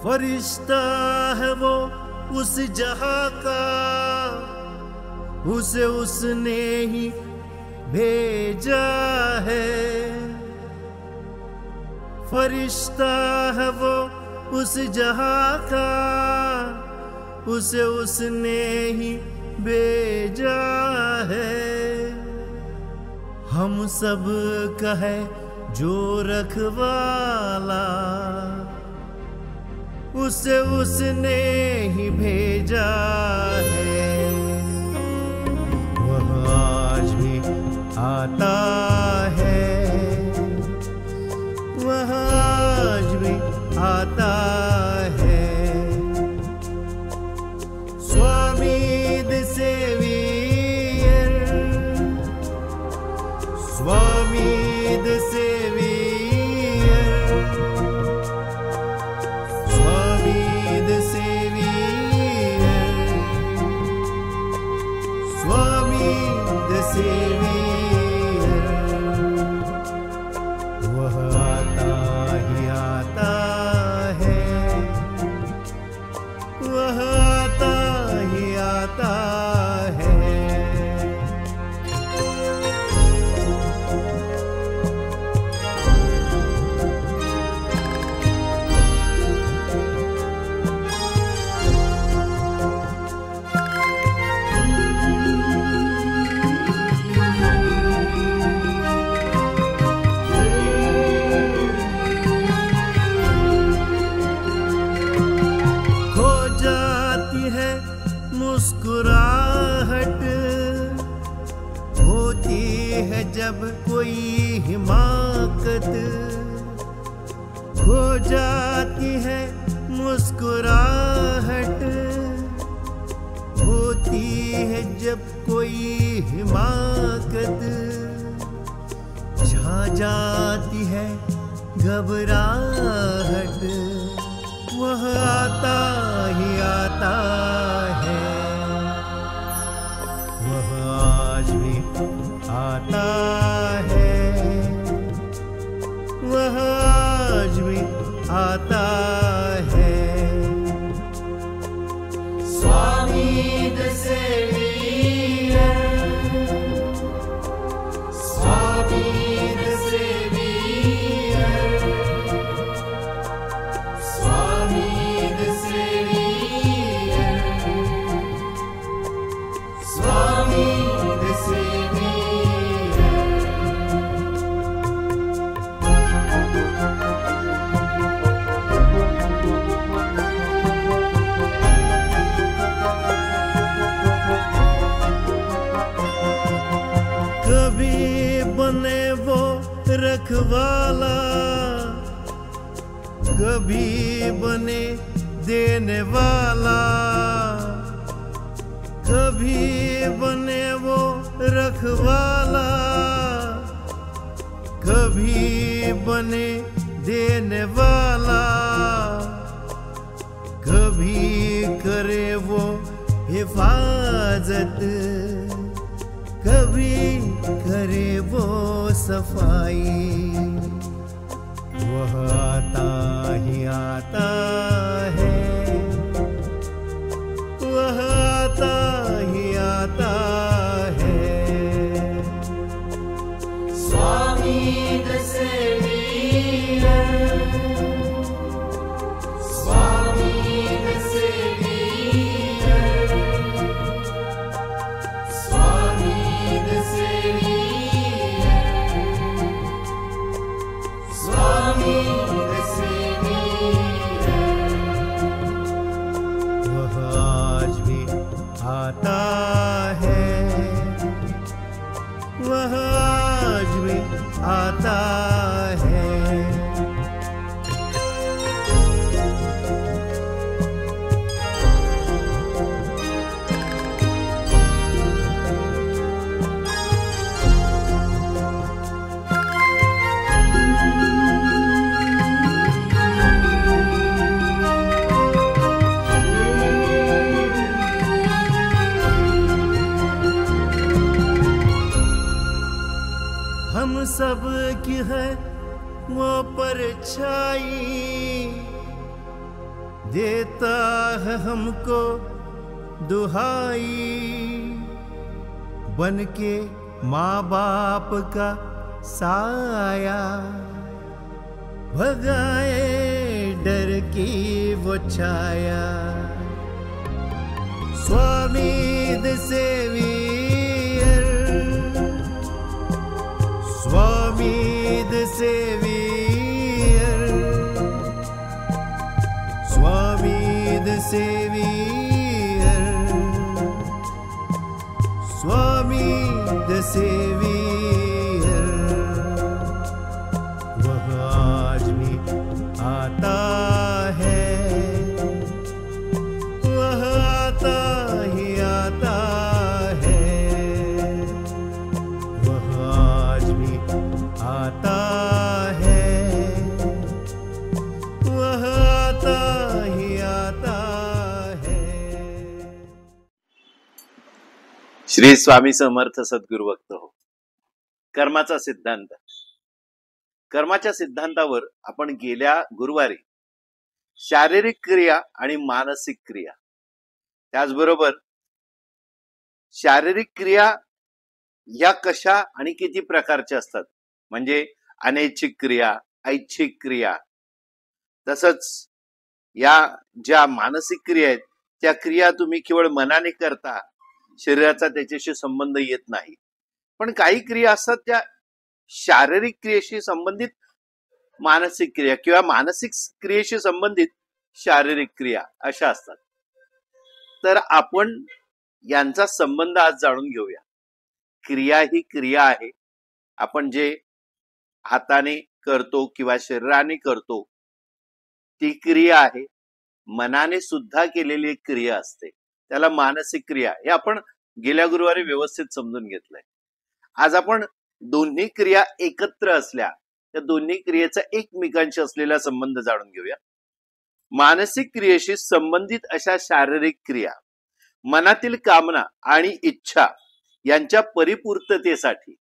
फरिश्ता है वो उस जहां का, उसे उसने ही भेजा है। फरिश्ता है वो उस जहां का, उसे उसने ही भेजा है। हम सब का है जो रखवाला, उसे उसने ही भेजा है। वह आज भी आता है, वह आज भी आता है। Swami the saviour, Swami the saviour, Swami the saviour, Swami the saviour. वह आता ही आता है, वह आता ही आता है। खो जाती है मुस्कुराहट, होती है जब कोई हिमाकत। खो जाती है मुस्कुराहट, होती है जब कोई हिमाकत। छा जाती है घबराहट, वह आता ही आता है। वह आज भी आता है, वह आज भी आता है। Swami the saviour, Swami the saviour, Swami the saviour, Swami the saviour. कभी बने वो रखवाला, कभी बने देने वाला। कभी बने वो रखवाला, कभी बने देने वाला। कभी करे वो हिफाजत, कभी करे वो सफाई। वह आता ही आता है, वह आता ही आता है। Swami the saviour, Swami the saviour, Swami the saviour, Swami the saviour. देता है हमको दुहाई, बन के माँ बाप का साया, भगाए डर की वो छाया। Swami the saviour, Swami the saviour, Swami the saviour, Swami the saviour. वह आज भी आता है, वह आता ही आता है, वह आज भी आता है, वह आता ही आता है। श्री स्वामी समर्थ सद्गुरु भक्त हो. कर्माचा सिद्धांत. कर्माच्या सिद्धांतावर आपण गेल्या गुरुवारी शारीरिक क्रिया आणि मानसिक क्रिया, त्याचबरोबर शारीरिक क्रिया या कशा आणि किती प्रकारच्या असतात, म्हणजे अनैच्छिक क्रिया, ऐच्छिक क्रिया, तसंच या ज्या मानसिक क्रिया आहेत त्या क्रिया तुम्ही केवळ मनाने करता, शरीराचा त्याच्याशी संबंध येत नाही. पण काही क्रिया असतात त्या शारीरिक क्रियेशी संबंधित मानसिक क्रिया किंवा मानसिक क्रियेशी संबंधित शारीरिक क्रिया अशा असतात. तर आपण यांचा संबंध आज जाणून घेऊया. क्रिया ही क्रिया आहे. आपण जे हाताने करतो किंवा शरीराने करतो ती क्रिया आहे. मनाने सुद्धा केलेली एक क्रिया असते, त्याला मानसिक क्रिया. हे आपण गेल्या गुरुवारी व्यवस्थित समजून घेतलंय. आज आपण दोन्ही क्रिया एकत्र असल्या त्या दोन्ही क्रियेचा एकमेकांशी असलेला संबंध जाणून घेऊया. मानसिक क्रियेशी संबंधित अशा शारीरिक क्रिया मनातील कामना आणि इच्छा यांच्या परिपूर्ततेसाठी,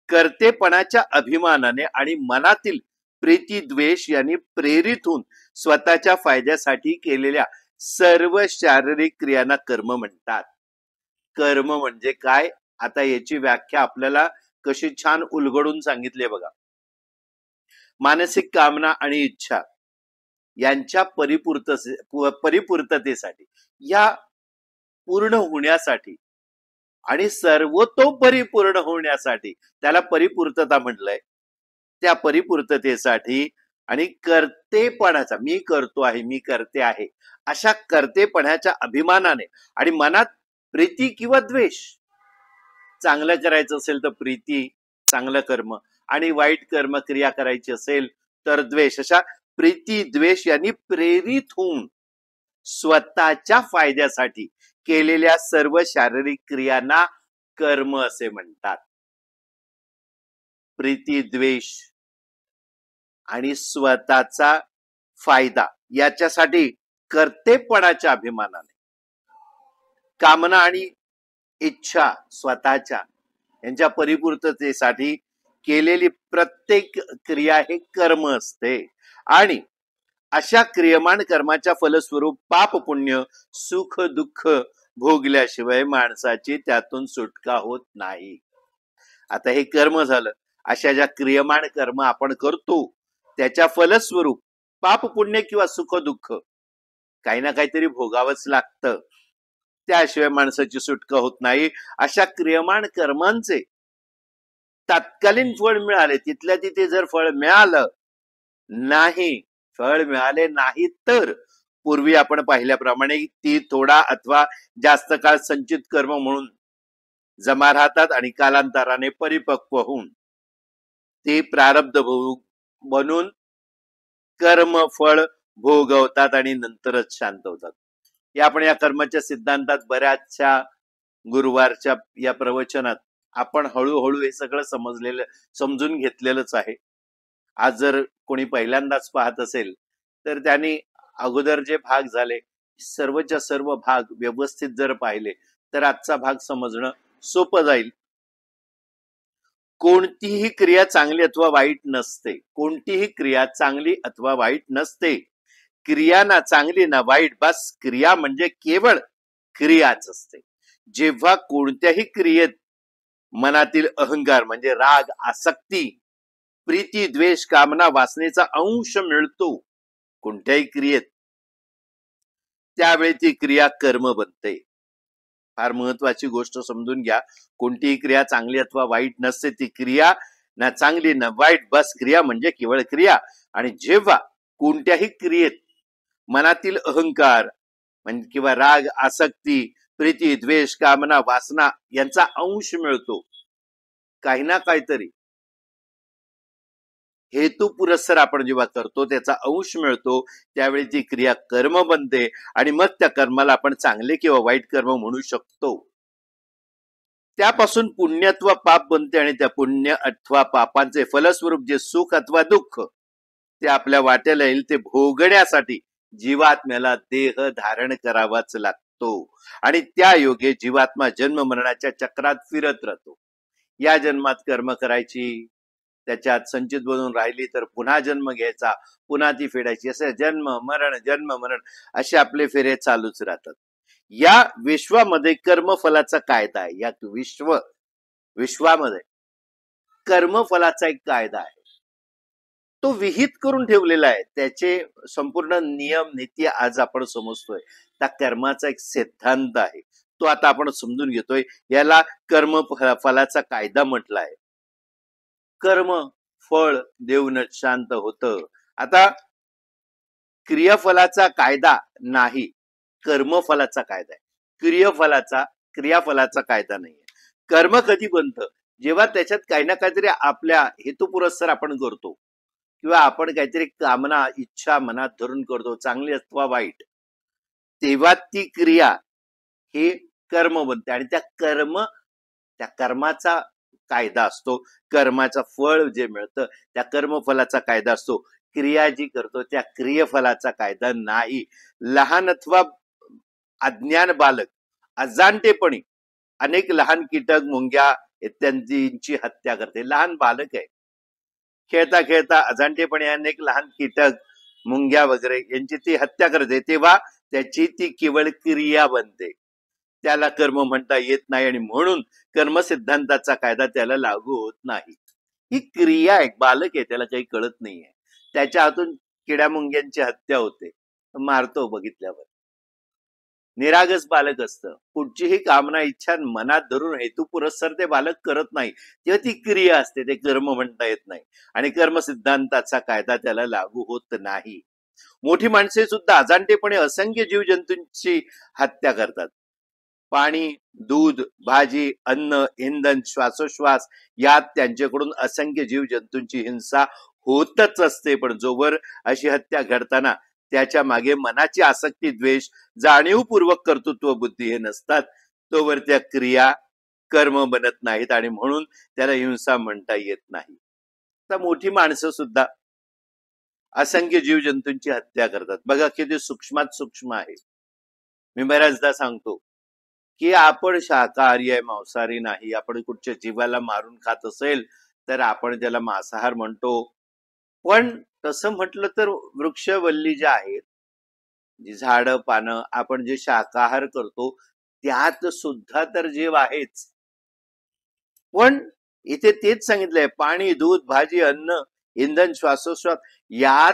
कर्तेपणाच्या अभिमानाने आणि मनातील प्रीती द्वेष यांनी प्रेरित होऊन स्वतःच्या फायद्यासाठी केलेल्या सर्व शारीरिक क्रियांना कर्म म्हणतात. कर्म म्हणजे काय, आता याची व्याख्या आपल्याला कशी छान उलगडून सांगितली बघा. मानसिक कामना आणि इच्छा यांच्या परिपूर्ततेसाठी, या पूर्ण होण्यासाठी आणि सर्वतोपरी पूर्ण होण्यासाठी, त्याला परिपूर्तता म्हटलंय, त्या परिपूर्ततेसाठी आणि कर्तेपणाचा, मी करतो आहे, मी करते आहे, अशा कर्तेपणाच्या अभिमानाने आणि मनात प्रीती किंवा द्वेष, चांगलं करायचं असेल तर प्रीती, चांगलं कर्म, आणि वाईट कर्म क्रिया करायची असेल तर द्वेष, अशा प्रीती द्वेष यांनी प्रेरित होऊन स्वतःच्या फायद्यासाठी केलेल्या सर्व शारीरिक क्रियांना कर्म असे म्हणतात. प्रीती द्वेष आणि स्वतःचा फायदा याच्यासाठी कर्तेपणाच्या अभिमानाने, कामना आणि इच्छा स्वतःच्या यांच्या परिपूर्ततेसाठी केलेली प्रत्येक क्रिया हे कर्म असते. आणि अशा क्रियमान कर्माच्या फलस्वरूप पाप पुण्य सुख दुःख भोगल्याशिवाय माणसाची त्यातून सुटका होत नाही. आता हे कर्म झालं. अशा ज्या क्रियमान कर्म आपण करतो त्याच्या फलस्वरूप पाप पुण्य किंवा सुख दुःख काही ना काहीतरी भोगावंच लागतं, त्याशिवाय माणसाची सुटका होत नाही. अशा क्रियमान कर्मांचे तात्कालीन फळ मिळाले, तिथल्या तिथे जर फळ मिळालं नाही, फळ मिळाले नाही तर पूर्वी आपण पाहिल्याप्रमाणे ती थोडा अथवा जास्त काळ संचित कर्म म्हणून जमा राहतात आणि कालांतराने परिपक्व होऊन ते प्रारब्ध बनून कर्म फळ भोगवतात आणि नंतरच शांत होतात. या आपण या कर्माच्या सिद्धांतात बऱ्याचशा गुरुवारच्या या प्रवचनात आपण हळूहळू हे सगळं समजून घेतलेलंच आहे. आज जर कोणी पहिल्यांदाच पाहत असेल तर त्यांनी अगोदर जे भाग झाले सर्वच्या सर्व भाग व्यवस्थित जर पाहिले तर आजचा भाग समजणं सोपं जाईल. कोणतीही क्रिया चांगली अथवा वाईट नसते, कोणतीही क्रिया चांगली अथवा वाईट नसते. क्रिया ना चांगली ना वाईट, बस क्रिया म्हणजे केवळ क्रियाच असते. जेव्हा कोणत्याही क्रियेत मनातील अहंकार म्हणजे राग, आसक्ती, प्रीती, द्वेष, कामना, वासनेचा अंश मिळतो कोणत्याही क्रियेत, त्यावेळी ती क्रिया कर्म बनते. फार महत्वाची गोष्ट समजून घ्या. कोणतीही क्रिया चांगली अथवा वाईट नसते. ती क्रिया ना चांगली ना वाईट, बस क्रिया म्हणजे केवळ क्रिया. आणि जेव्हा कोणत्याही क्रियेत मनातील अहंकार म्हणजे किंवा राग, आसक्ती, प्रीती, द्वेष, कामना, वासना यांचा अंश मिळतो, काही ना काहीतरी हेतू पुरस्सर आपण जेव्हा करतो त्याचा अंश मिळतो, त्यावेळी ती क्रिया कर्म बनते आणि मग त्या कर्माला आपण चांगले किंवा वाईट कर्म म्हणू शकतो. त्यापासून पुण्य अथवा पाप बनते आणि त्या पुण्य अथवा पापांचे फलस्वरूप जे सुख अथवा दुःख ते आपल्या वाट्याला येईल ते भोगण्यासाठी जीवात्म्याला देह धारण करावाच लागतो. आणि त्या योगे जीवात्मा जन्म मरणाच्या चक्रात फिरत राहतो. या जन्मात कर्म करायची, त्याच्यात संचित बनून राहिली तर पुन्हा जन्म घ्यायचा, पुन्हा ती फेडायची, असे जन्म मरण असे आपले फेरे चालूच राहतात. या विश्वामध्ये कर्मफलाचा कायदा आहे. या विश्वामध्ये कर्मफलाचा एक कायदा आहे, तो विहित करून ठेवलेला आहे. त्याचे संपूर्ण नियम नीती आज आपण समजतोय. त्या कर्माचा एक सिद्धांत आहे, तो आता आपण समजून घेतोय. याला कर्म फलाचा कायदा म्हटला आहे. कर्म फळ देऊन शांत होतं. आता क्रियाफलाचा कायदा नाही, कर्मफलाचा कायदा आहे. क्रियाफलाचा कायदा नाहीये. कर्म कधी बनतं? जेव्हा त्याच्यात काही ना काहीतरी आपल्या हेतुपुरस्सर आपण करतो किंवा आपण काहीतरी कामना इच्छा मनात धरून करतो, चांगली अथवा वाईट, तेव्हा ती क्रिया हे कर्म बनते. आणि त्या कर्माचा कायदा असतो. कर्माचं फळ जे मिळतं त्या कर्मफलाचा कायदा असतो. क्रिया जी करतो त्या क्रियफलाचा कायदा नाही. लहान अथवा अज्ञान बालक अजाणतेपणी अनेक लहान कीटक, मुंग्या इत्यादींची हत्या करते. लहान बालक आहे, खेळता खेळता अजाणतेपणी अनेक लहान कीटक, मुंग्या वगैरे यांची ती हत्या करते, तेव्हा त्याची ती केवळ क्रिया बनते. त्याला कर्म म्हणता येत नाही आणि म्हणून कर्म सिद्धांताचा कायदा त्याला लागू होत नाही. ही क्रिया आहे, बालक आहे, त्याला काही कळत नाहीये. त्याच्या हातून किड्या मुंग्यांची हत्या होते, मारतो बघितल्यावर. निरागस बालक असतं, कुठचीही कामना इच्छा मनात धरून हेतू पुरस्सर ते बालक करत नाही, तेव्हा ती क्रिया असते, ते कर्म म्हणता येत नाही. आणि कर्म सिद्धांताचा कायदा त्याला लागू होत नाही. मोठी माणसे सुद्धा अजाणतेपणे असंख्य जीवजंतूंची हत्या करतात. पाणी, दूध, भाजी, अन्न, इंधन, श्वासोश्वास यात त्यांच्याकडून असंख्य जीवजंतूंची हिंसा होतच असते. पण जोवर अशी हत्या घडताना त्याच्या मागे मनाची आसक्ती, द्वेष, जाणीवपूर्वक कर्तृत्व बुद्धी हे नसतात, तोवर त्या क्रिया कर्म बनत नाहीत आणि म्हणून त्याला हिंसा म्हणता येत नाही. तर मोठी माणसं सुद्धा असंख्य जीवजंतूंची हत्या करतात. बघा किती सूक्ष्मात सूक्ष्म आहे. मी बऱ्याचदा सांगतो की आपण शाकाहारी आहे, मांसाहारी नाही. आपण कुठच्या जीवाला मारून खात असेल तर आपण त्याला मांसाहार म्हणतो. पण तसं म्हटलं तर वृक्षवल्ली ज्या आहेत, जी झाडं पानं, आपण जे शाकाहार करतो त्यात सुद्धा तर जीव आहेच. पण इथे तेच सांगितलंय, पाणी, दूध, भाजी, अन्न, इंधन, श्वासोश्वास यात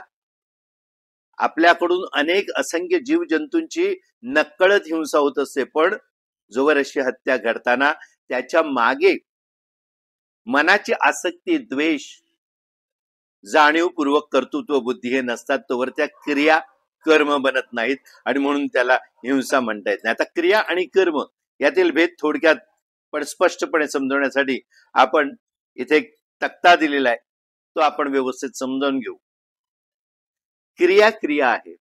आपल्याकडून अनेक असंख्य जीवजंतूंची नकळत हिंसा होत असते. पण जोवर अशी हत्या घडताना त्याच्या मागे मनाची आसक्ती, द्वेष, जाणीवपूर्वक कर्तृत्व बुद्धी हे नसतात, तोवर त्या क्रिया कर्म बनत नाहीत आणि म्हणून त्याला हिंसा म्हणता येत नाही. आता क्रिया आणि कर्म यातील भेद थोडक्यात पण स्पष्टपणे समजवण्यासाठी आपण इथे एक तक्ता दिलेला आहे, तो आपण व्यवस्थित समजावून घेऊ. क्रिया आहे.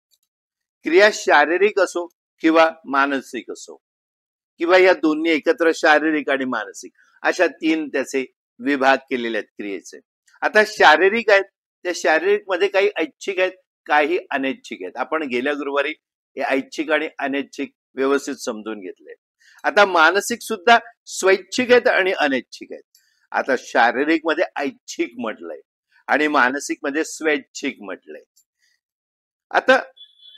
क्रिया शारीरिक असो किंवा मानसिक असो, किंवा या दोन्ही एकत्र शारीरिक आणि मानसिक अशा तीन त्याचे विभाग केलेले आहेत क्रियेचे. आता शारीरिक आहेत, त्या शारीरिक मध्ये काही ऐच्छिक आहेत, काही अनैच्छिक आहेत. आपण गेल्या गुरुवारी हे ऐच्छिक आणि अनैच्छिक व्यवस्थित समजून घेतले. आता मानसिक सुद्धा स्वैच्छिक आहेत आणि अनैच्छिक आहेत. आता शारीरिक मध्ये ऐच्छिक म्हटलंय आणि मानसिक मध्ये स्वैच्छिक म्हटलंय. आता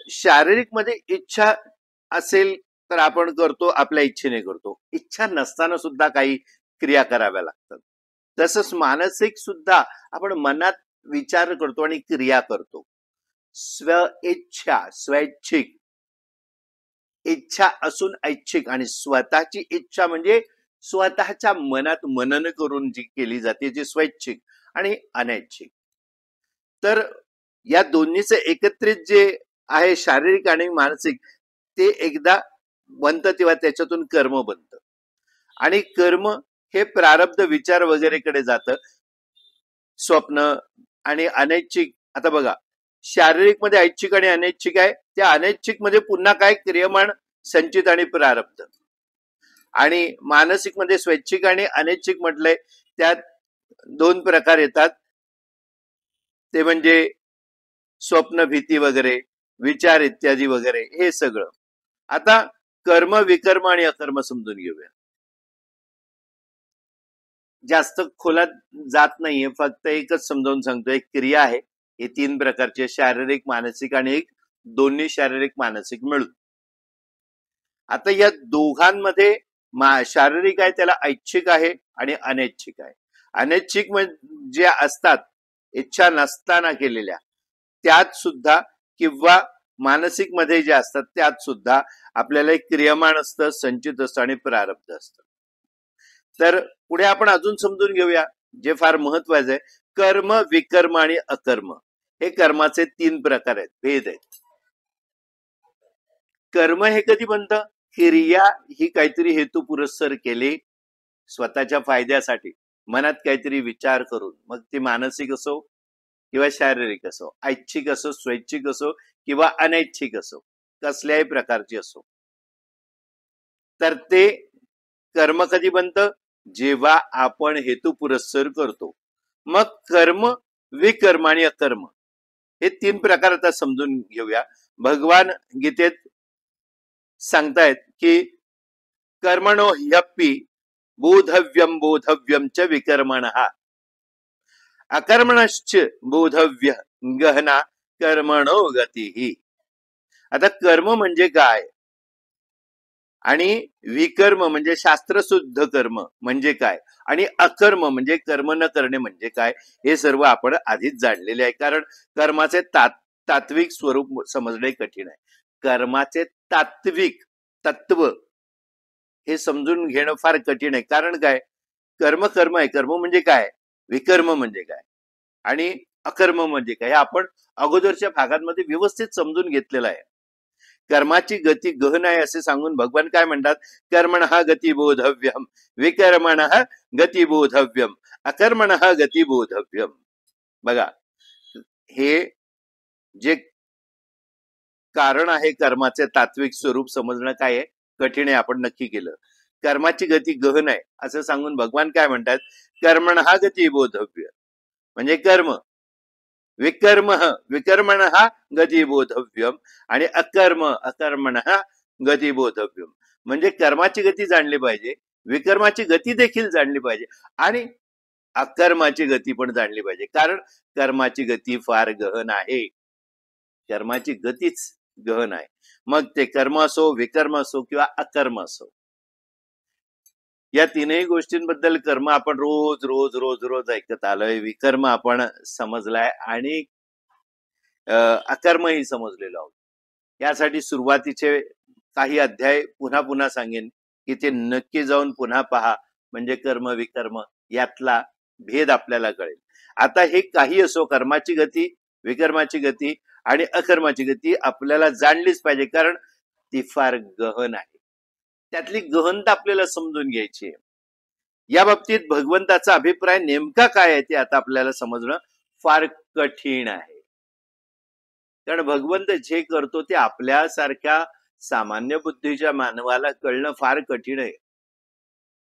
शारीरिक मध्ये इच्छा असेल तर आपण करतो, आपल्या इच्छेने करतो. इच्छा नसताना सुद्धा काही क्रिया कराव्या लागतात. तसंच मानसिक सुद्धा आपण मनात विचार करतो आणि क्रिया करतो. स्वैच्छिक इच्छा असून ऐच्छिक, आणि स्वतःची इच्छा म्हणजे स्वतःच्या मनात मनन करून जी केली जाते, जी स्वैच्छिक आणि अनैच्छिक. तर या दोन्हीचे एकत्रित जे आहे शारीरिक आणि मानसिक, ते एकदा बनतं तेव्हा त्याच्यातून कर्म बनतं. आणि कर्म हे प्रारब्ध विचार वगैरेकडे जातं. स्वप्न आणि अनैच्छिक, आता बघा, शारीरिक मध्ये ऐच्छिक आणि अनैच्छिक आहे. त्या अनैच्छिक मध्ये पुन्हा काय, क्रियमाण, संचित आणि प्रारब्ध. आणि मानसिक मध्ये स्वैच्छिक आणि अनैच्छिक म्हटलंय, त्यात दोन प्रकार येतात, ते म्हणजे स्वप्न, भीती वगैरे, विचार इत्यादी वगैरे, हे सगळं. आता कर्म, विकर्म आणि अकर्म समजून घेऊया. जास्त खोलात जात नाहीये, फक्त एकच समजावून सांगतो. एक क्रिया आहे, हे तीन प्रकारचे, शारीरिक, मानसिक आणि एक दोन्ही शारीरिक मानसिक मिळून. आता या दोघांमध्ये शारीरिक आहे त्याला ऐच्छिक आहे आणि अनैच्छिक आहे. अनैच्छिक म्हणजे असतात इच्छा नसताना केलेल्या, त्यात सुद्धा, किंवा मानसिक मध्ये जे असतात त्यात सुद्धा आपल्याला एक क्रियमाण असतं, संचित असतं आणि प्रारब्ध असतं. तर पुढे आपण अजून समजून घेऊया, जे फार महत्वाचं आहे. कर्म, विकर्म आणि अकर्म हे कर्माचे तीन प्रकार आहेत, भेद आहेत. कर्म हे कधी बनतं, क्रिया ही काहीतरी हेतू पुरस्सर केली स्वतःच्या फायद्यासाठी, मनात काहीतरी विचार करून, मग ती मानसिक असो किंवा शारीरिक असो, ऐच्छिक असो, स्वैच्छिक असो किंवा अनैच्छिक असो, कसल्याही प्रकारची असो. तर ते कर्म कधी बनतं, जेव्हा आपण हेतू पुरस्सर करतो. मग कर्म, विकर्म आणि अकर्म हे तीन प्रकार आता समजून घेऊया. भगवान गीतेत सांगतायत की कर्मणो ह्यपि बोधव्यम बोधव्यम च विकर्मणः अकर्मणश्च बोधव्य गहना कर्मणो गतिः. आता कर्म म्हणजे काय आणि विकर्म म्हणजे शास्त्रशुद्ध कर्म म्हणजे काय, आणि अकर्म म्हणजे कर्म न करणे म्हणजे काय, हे सर्व आपण आधीच जाणलेले आहे. कारण कर्माचे तात्विक स्वरूप समजणे कठीण आहे. कर्माचे तात्विक तत्व हे समजून घेणं फार कठीण आहे. कारण काय, कर्म कर्म आहे, कर्म म्हणजे काय, विकर्म म्हणजे काय आणि अकर्म म्हणजे काय, हे आपण अगोदरच्या भागांमध्ये व्यवस्थित समजून घेतलेलं आहे. कर्माची गती गहन आहे असे सांगून भगवान काय म्हणतात, कर्मणः गती बोधव्यम, विकर्मणः गती बोधव्यम, अकर्मणः गती बोधव्यम. बघा, हे जे कारण आहे कर्माचे तात्विक स्वरूप समजणं काय आहे, कठीण आहे, आपण नक्की केलं. कर्माची गती गहन आहे असं सांगून भगवान काय म्हणतात, कर्मणः गती बोधव्य म्हणजे कर्म, विकर्म विकर्मणः गती बोधव्यम आणि अकर्म अकर्मणः गती बोधव्यम. म्हणजे कर्माची गती जाणली पाहिजे, विकर्माची गती देखील जाणली पाहिजे आणि अकर्माची गती पण जाणली पाहिजे. कारण कर्माची गती फार गहन आहे, कर्माची गतीच गहन आहे. मग ते कर्म असो, विकर्म असो किंवा अकर्म असो, या तीनही गोष्टींबद्दल कर्म आपण रोज रोज रोज रोज ऐकत आलोय, विकर्म आपण समजलाय आणि अकर्मही समजलेलो आहोत. यासाठी सुरुवातीचे काही अध्याय पुन्हा पुन्हा सांगेन की ते नक्की जाऊन पुन्हा पहा, म्हणजे कर्म विकर्म यातला भेद आपल्याला कळेल. आता हे काही असो, कर्माची गती, विकर्माची गती आणि अकर्माची गती आपल्याला जाणलीच पाहिजे, कारण ती फार गहन आहे. त्यातली गहनता आपल्याला समजून घ्यायची आहे. या बाबतीत भगवंताचा अभिप्राय नेमका काय आहे ते आता आपल्याला समजणं फार कठीण आहे. कारण भगवंत जे करतो ते आपल्यासारख्या सामान्य बुद्धीच्या मानवाला कळणं फार कठीण आहे.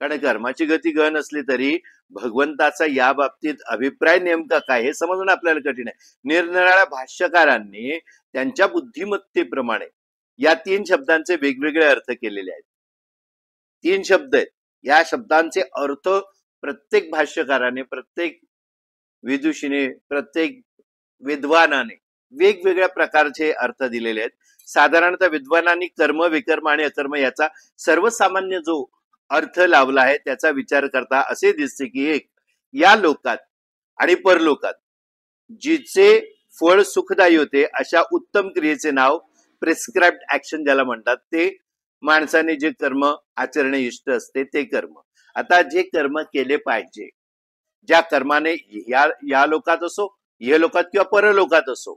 कारण कर्माची गती गहन असली तरी भगवंताचा या बाबतीत अभिप्राय नेमका काय हे समजणं आपल्याला कठीण आहे. निरनिराळ्या भाष्यकारांनी त्यांच्या बुद्धिमत्तेप्रमाणे या तीन शब्दांचे वेगवेगळे अर्थ केलेले आहेत. तीन शब्द आहेत, या शब्दांचे अर्थ प्रत्येक भाष्यकाराने, प्रत्येक विदुषीने, प्रत्येक विद्वानाने वेगवेगळ्या प्रकारचे अर्थ दिलेले आहेत. साधारणतः विद्वानांनी कर्म, विकर्म आणि अकर्म याचा सर्वसामान्य जो अर्थ लावला आहे त्याचा विचार करता असे दिसते की एक, या लोकात आणि परलोकात जिचे फळ सुखदायी होते अशा उत्तम क्रियेचे नाव प्रिस्क्राइब्ड ऍक्शन ज्याला म्हणतात, ते माणसाने जे कर्म आचरणे इष्ट असते ते कर्म. आता जे कर्म केले पाहिजे, ज्या कर्माने या लोकात असो, या लोकात किंवा परलोकात असो,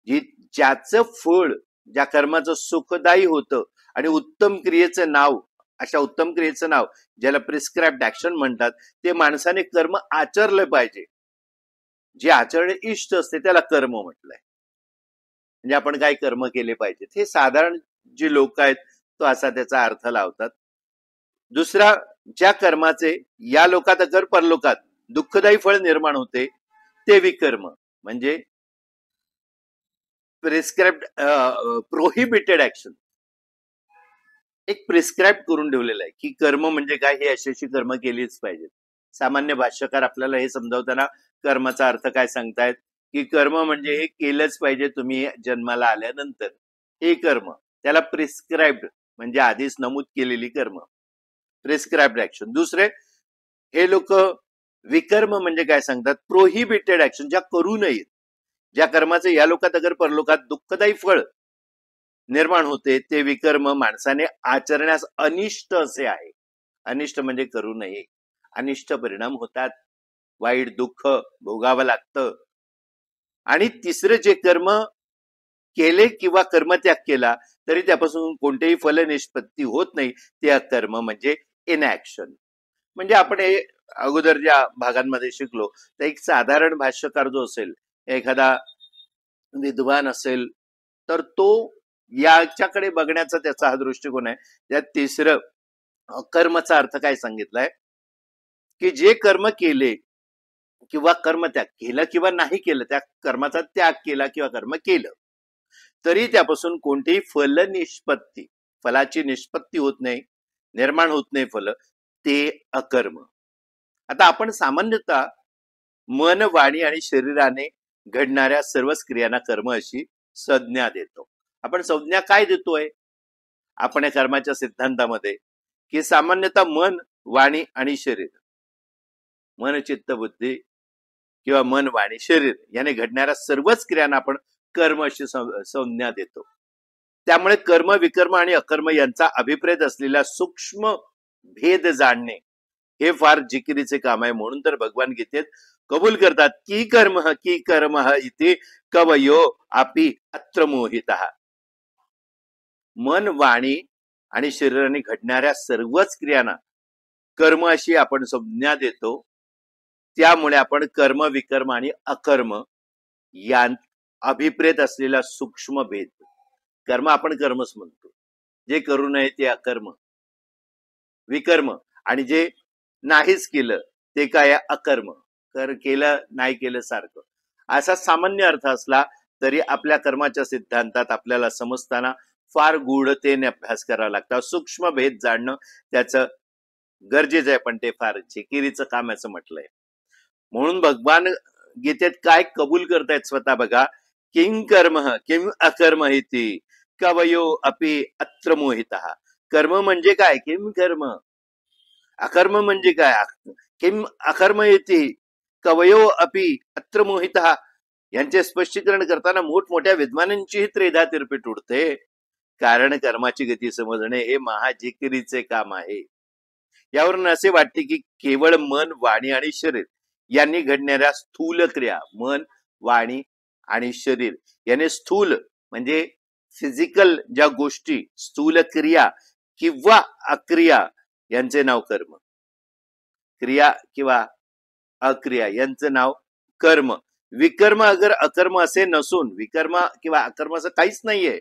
ज्याचं फळ, ज्या कर्माचं सुखदायी होतं आणि उत्तम क्रियेचं नाव, अशा उत्तम क्रियेचं नाव ज्याला प्रिस्क्राइब्ड ऍक्शन म्हणतात, ते माणसाने कर्म आचरलं पाहिजे. जे आचरणे इष्ट असते त्याला कर्म म्हटलंय. म्हणजे आपण काय कर्म केले पाहिजेत हे साधारण जे लोक आहेत तो असा त्याचा अर्थ लावतात. दुसरा, ज्या कर्माचे या लोकात अगर परलोकात दुःखदायी फळ निर्माण होते ते विकर्म, म्हणजे प्रिस्क्राइब्ड प्रोहिबिटेड ऍक्शन. एक प्रिस्क्राइब करून ठेवलेलं आहे की कर्म म्हणजे काय, हे अशी कर्म केलीच पाहिजेत. सामान्य भाष्यकार आपल्याला हे समजावताना कर्माचा अर्थ काय सांगतायत की कर्म म्हणजे हे केलंच पाहिजे तुम्ही जन्माला आल्यानंतर, हे कर्म त्याला प्रिस्क्राइब्ड म्हणजे आधीच नमूद केलेली कर्म, प्रिस्क्राइब्ड ऍक्शन. दुसरे, हे लोक विकर्म म्हणजे काय सांगतात, प्रोहिबिटेड ऍक्शन, ज्या करू नयेत, ज्या कर्माचे या लोकात अगर परलोकात दुःखदायी फळ निर्माण होते ते विकर्म माणसाने आचरण्यास अनिष्ट असे आहे. अनिष्ट म्हणजे करू नये, अनिष्ट परिणाम होतात, वाईट दुःख भोगावं लागतं. आणि तिसरे, जे कर्म केले किंवा कर्मत्याग केला तरी त्यापासून कोणतेही फल निष्पत्ती होत नाही ते अकर्म म्हणजे इनॅक्शन. म्हणजे आपण हे अगोदर ज्या भागांमध्ये शिकलो तर एक साधारण भाष्यकार जो असेल, एखादा विद्वान असेल, तर तो याच्याकडे बघण्याचा त्याचा हा दृष्टिकोन आहे. त्यात तिसरं, कर्मचा अर्थ काय सांगितलाय की जे कर्म केले किंवा कर्मत्याग केलं किंवा नाही केलं, त्या कर्माचा त्याग केला किंवा कर्म केलं तरी त्यापासून कोणतीही फल निष्पत्ती, फलाची निष्पत्ती होत नाही, निर्माण होत नाही फल, ते अकर्म. आता आपण सामान्यतः मन, वाणी आणि शरीराने घडणाऱ्या सर्वच क्रियांना कर्म अशी संज्ञा देतो. आपण संज्ञा काय देतोय आपण या कर्माच्या सिद्धांतामध्ये, की सामान्यतः मन, वाणी आणि शरीर, मन, चित्त, बुद्धी किंवा मन, वाणी, शरीर याने घडणाऱ्या सर्वच क्रियांना आपण कर्म अशी संज्ञा देतो. त्यामुळे कर्म, विकर्म आणि अकर्म यांचा अभिप्रेत असलेला सूक्ष्म भेद जाणणे हे फार जिकिरीचे काम आहे. म्हणून तर भगवान गीतेत कबूल करतात की कर्म इति कवयो अपि अत्र मोहितः. मन, वाणी आणि शरीराने घडणाऱ्या सर्वच क्रियांना कर्म अशी आपण संज्ञा देतो. त्यामुळे आपण कर्म, विकर्म आणि अकर्म यांत अभिप्रेत असलेला सूक्ष्म भेद, कर्म आपण कर्मच म्हणतो, जे करू नये ते अकर्म, विकर्म, आणि जे नाहीच केलं ते काय अकर्म, केलं नाही केलं सारखं, असा सामान्य अर्थ असला तरी आपल्या कर्माच्या सिद्धांतात आपल्याला समजताना फार गूढतेने अभ्यास करावा लागतो. सूक्ष्म भेद जाणणं त्याचं गरजेचं आहे, पण ते फार जिकिरीचं काम असं म्हटलंय. म्हणून भगवान गीतेत काय कबूल करतायत स्वतः बघा, किं कर्म किं अकर्म इति कवयो अपि अत्र मोहितः. कर्म म्हणजे काय, किं कर्म, अकर्म म्हणजे काय, किं अकर्म इति कवयो अपि अत्र मोहितः. यांचे स्पष्टीकरण करताना मोठमोठ्या विद्वानांचीही त्रेधा तिरपीट उडते. कारण कर्माची गती समजणे हे महाजिकिरीचे काम आहे. यावरून असे वाटते की केवळ मन, वाणी आणि शरीर यांनी घडणाऱ्या स्थूल क्रिया, मन, वाणी आणि शरीर याने स्थूल म्हणजे फिजिकल ज्या गोष्टी, स्थूल क्रिया किंवा अक्रिया यांचे नाव कर्म, क्रिया किंवा अक्रिया यांचं नाव कर्म. विकर्म अगर अकर्म असे नसून, विकर्म किंवा अकर्म असं काहीच नाहीये,